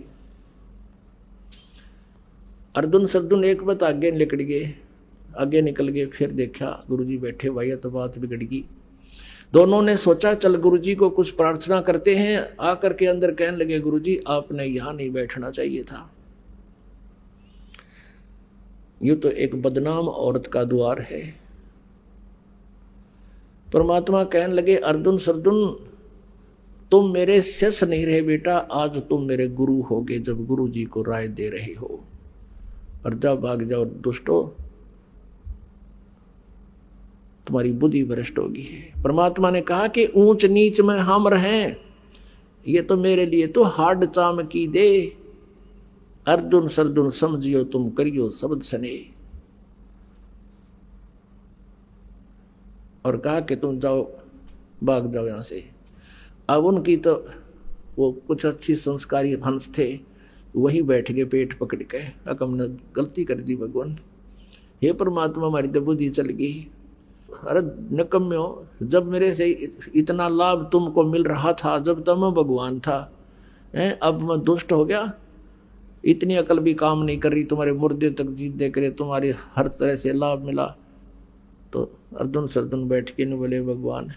अर्जुन सरजुन एक बात आगे निकल गए, आगे निकल गए, फिर देखा गुरुजी बैठे, भाई तो बात बिगड़ गई। दोनों ने सोचा चल गुरुजी को कुछ प्रार्थना करते हैं, आकर के अंदर कहने लगे गुरुजी आपने यहां नहीं बैठना चाहिए था, यूं तो एक बदनाम औरत का द्वार है। परमात्मा कहने लगे अर्जुन सरजुन तुम मेरे शिष्य नहीं रहे बेटा, आज तुम मेरे गुरु होगे जब गुरु जी को राय दे रहे हो, और जब भाग जाओ दुष्टो, तुम्हारी बुद्धि भ्रष्ट होगी। परमात्मा ने कहा कि ऊंच नीच में हम रहें, ये तो मेरे लिए तो हाड चाम की दे, अर्जुन सरजुन समझियो तुम करियो शब्द सने। और कहा कि तुम जाओ भाग जाओ यहां से। अब उनकी तो वो कुछ अच्छी संस्कारी हंस थे, वही बैठ गए पेट पकड़ के, अब हमने गलती कर दी भगवान, हे परमात्मा हमारी तो बुद्धि चल गई। अरे निकम्यो, जब मेरे से इतना लाभ तुमको मिल रहा था, जब तब मैं भगवान था, अब मैं दुष्ट हो गया, इतनी अकल भी काम नहीं कर रही, तुम्हारे मुर्दे तक जीत दे करे, तुम्हारे हर तरह से लाभ मिला। तो अर्जुन सरजुन बैठ के नहीं बोले भगवान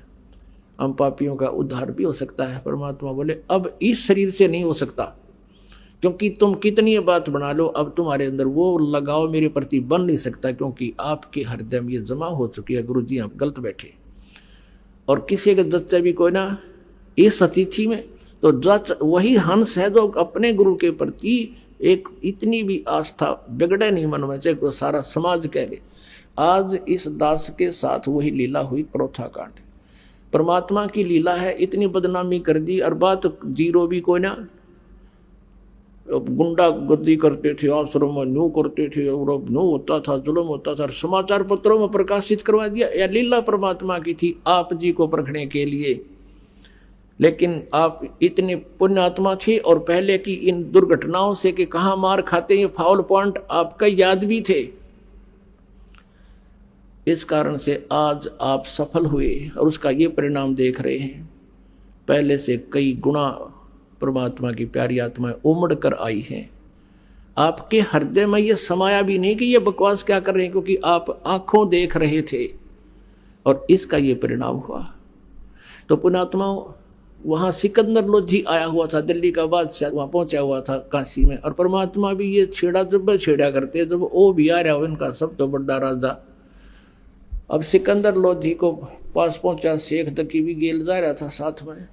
हम पापियों का उद्धार भी हो सकता है। परमात्मा बोले अब इस शरीर से नहीं हो सकता, क्योंकि तुम कितनी बात बना लो, अब तुम्हारे अंदर वो लगाव मेरे प्रति बन नहीं सकता, क्योंकि आपके हृदय में ये जमा हो चुकी है। गुरु जी आप गलत बैठे, और किसी का जच्चा भी कोई ना इस अतिथि में, तो जच वही हंस है जो अपने गुरु के प्रति एक इतनी भी आस्था बिगड़े नहीं मन में, चाहे को सारा समाज कह ले। आज इस दास के साथ वही लीला हुई, क्रोथा कांड। परमात्मा की लीला है, इतनी बदनामी कर दी, और बात जीरो भी कोई ना, गुंडा गर्दी करते थे, आश्रम में न्यू करते थे, और अब न्यू होता था, जुल्म होता था, समाचार पत्रों में प्रकाशित करवा दिया। यह लीला परमात्मा की थी आप जी को परखने के लिए। लेकिन आप इतने पुण्यात्मा थे, और पहले की इन दुर्घटनाओं से कि कहाँ मार खाते, ये फाउल पॉइंट आपका याद भी थे। इस कारण से आज आप सफल हुए, और उसका ये परिणाम देख रहे हैं। पहले से कई गुना परमात्मा की प्यारी आत्माएं उमड़ कर आई हैं। आपके हृदय में ये समाया भी नहीं कि ये बकवास क्या कर रहे हैं, क्योंकि आप आंखों देख रहे थे और इसका ये परिणाम हुआ। तो पुणात्मा वहाँ सिकंदर लोधी आया हुआ था, दिल्ली का बादशाह वहाँ पहुंचा हुआ था काशी में, और परमात्मा भी ये छेड़ा जब छेड़ा करते जब वो भी आ रहा हो इनका सब तो बड़ा राजा। अब सिकंदर लोधी को पास पहुंचा, शेख तकी भी गेल जा रहा था साथ में,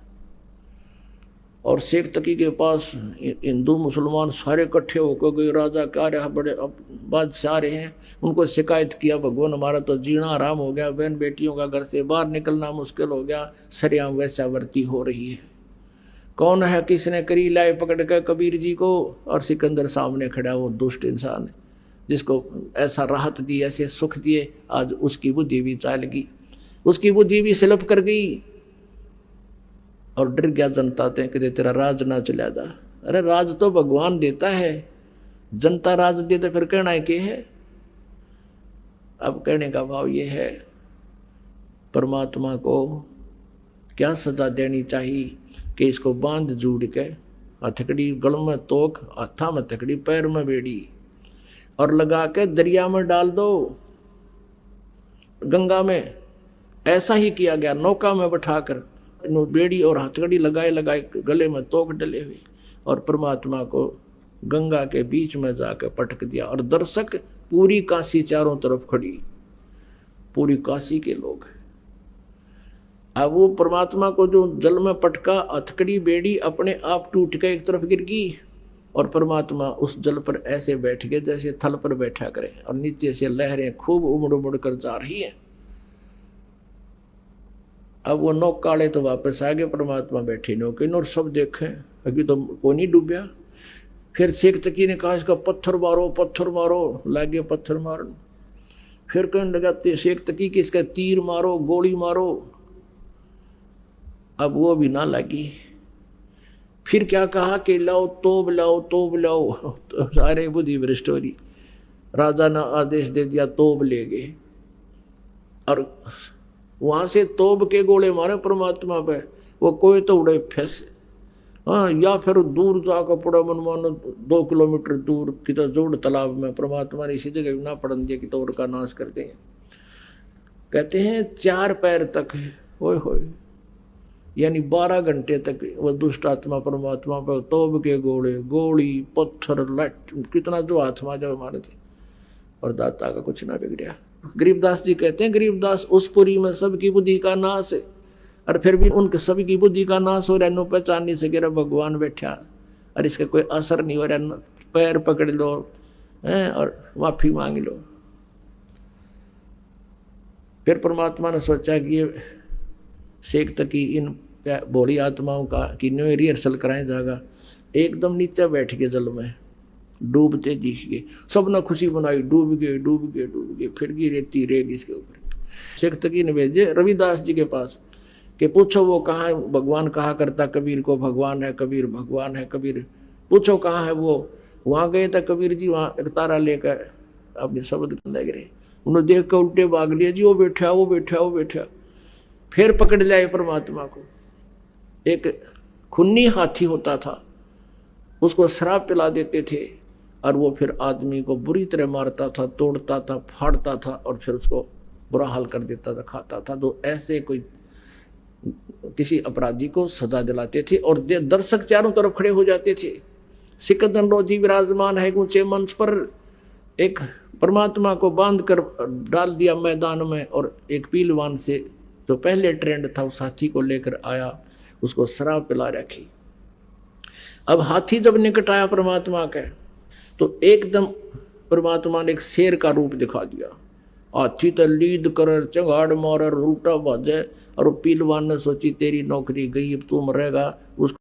और शेख तकी के पास हिंदू मुसलमान सारे इकट्ठे होकर गए, राजा क्या रहा बड़े अब बादशाह रहे हैं, उनको शिकायत किया भगवान हमारा तो जीना आराम हो गया, बहन बेटियों का घर से बाहर निकलना मुश्किल हो गया, सरेआम वैश्यावृत्ति हो रही है। कौन है, किसने करी लाए पकड़ कर कबीर जी को, और सिकंदर सामने खड़ा वो दुष्ट इंसान जिसको ऐसा राहत दी, ऐसे सुख दिए, आज उसकी बुद्धि भी चाल गई, उसकी बुद्धि भी स्लिप कर गई और डर गया जनता ते कि तेरा राज ना चला जा। अरे राज तो भगवान देता है, जनता राज दे तो फिर कहना है कि है। अब कहने का भाव ये है, परमात्मा को क्या सजा देनी चाहिए कि इसको बांध जोड़ के हथकड़ी गल में तोक, हाथा में हथकड़ी, पैर में बेड़ी, और लगा के दरिया में डाल दो, गंगा में। ऐसा ही किया गया, नौका में बैठाकर बेड़ी और हथकड़ी लगाए लगाए गले में तोक डले हुए, और परमात्मा को गंगा के बीच में जाकर पटक दिया। और दर्शक पूरी काशी चारों तरफ खड़ी, पूरी काशी के लोग। अब वो परमात्मा को जो जल में पटका, हथकड़ी बेड़ी अपने आप टूट के एक तरफ गिर गई, और परमात्मा उस जल पर ऐसे बैठ गए जैसे थल पर बैठा करे, और नीचे से लहरें खूब उमड़ उमड़ कर जा रही हैं। अब वो नौकाले तो वापस आ गए, परमात्मा बैठे नौके और सब देखें, अभी तो कोई नहीं डूबया। फिर शेख तकी ने कहा इसका पत्थर मारो, पत्थर मारो, लागे पत्थर मारन। फिर कहने लगा शेख तकी कि इसका तीर मारो, गोली मारो। अब वो भी ना लगी। फिर क्या कहा कि लाओ तोब लाओ, तोब लाओ। तो सारे बुद्धि भ्रष्ट हो रही, राजा ने आदेश दे दिया, तोब ले गए, और वहां से तोब के गोले मारे परमात्मा पे। वो कोई तो उड़े फंस, हाँ, या फिर दूर जाकर पड़ा, मन मानो 2 किलोमीटर दूर की तो जोड़ तालाब में। परमात्मा ने इसी जगह ना पड़न दिया कि तो और का नाश कर देंगे। कहते हैं 4 पैर तक, होए होए, यानी 12 घंटे तक वह दुष्ट आत्मा परमात्मा पर तोब के गोले, गोली, पत्थर, लट, कितना जो आत्मा जब मारे थे, और दाता का कुछ ना बिगड़िया। गरीबदास जी कहते हैं, गरीबदास उस पुरी में सबकी बुद्धि का नाश है, और फिर भी उनके सभी की बुद्धि का नाश हो रहा है, नो पहचान नहीं सके रहा भगवान बैठा, और इसका कोई असर नहीं हो रहा। पैर पकड़ लो हैं और माफी मांग लो। फिर परमात्मा ने सोचा कि ये शेख तकी इन भोली आत्माओं का कि न्यू रिहर्सल कराए जाएगा। एकदम नीचे बैठ के जल में डूबते दिख गए, सब ने खुशी बनाई, डूब गए डूब गए डूब गए। फिर की रेती रेग इसके ऊपर। शेख तकी ने भेजे रविदास जी के पास कि पूछो वो कहाँ है, भगवान कहा करता कबीर को भगवान है कबीर, भगवान है कबीर, पूछो कहाँ है वो। वहाँ गए थे कबीर जी, वहाँ एक तारा लेकर अपने शब्द लग रहे, उन्होंने देख कर उल्टे भाग लिया जी, वो बैठा वो बैठा वो बैठा। फिर पकड़ लिया परमात्मा को। एक खुन्नी हाथी होता था, उसको शराब पिला देते थे, और वो फिर आदमी को बुरी तरह मारता था, तोड़ता था, फाड़ता था, और फिर उसको बुरा हाल कर देता था, खाता था। तो ऐसे कोई किसी अपराधी को सजा दिलाते थे, और दर्शक चारों तरफ खड़े हो जाते थे। सिकंदर लोधी विराजमान है ऊंचे मंच पर, एक परमात्मा को बांध कर डाल दिया मैदान में, और एक पीलवान से जो पहले ट्रेंड था उस हाथी को लेकर आया, उसको शराब पिला रखी। अब हाथी जब निकट आया परमात्मा के, तो एकदम परमात्मा ने एक शेर का रूप दिखा दिया। हाथी तो लीद कर चंगाड़ मार उल्टा भाजे, और पीलवान ने सोची तेरी नौकरी गई, अब तू मरेगा। उसको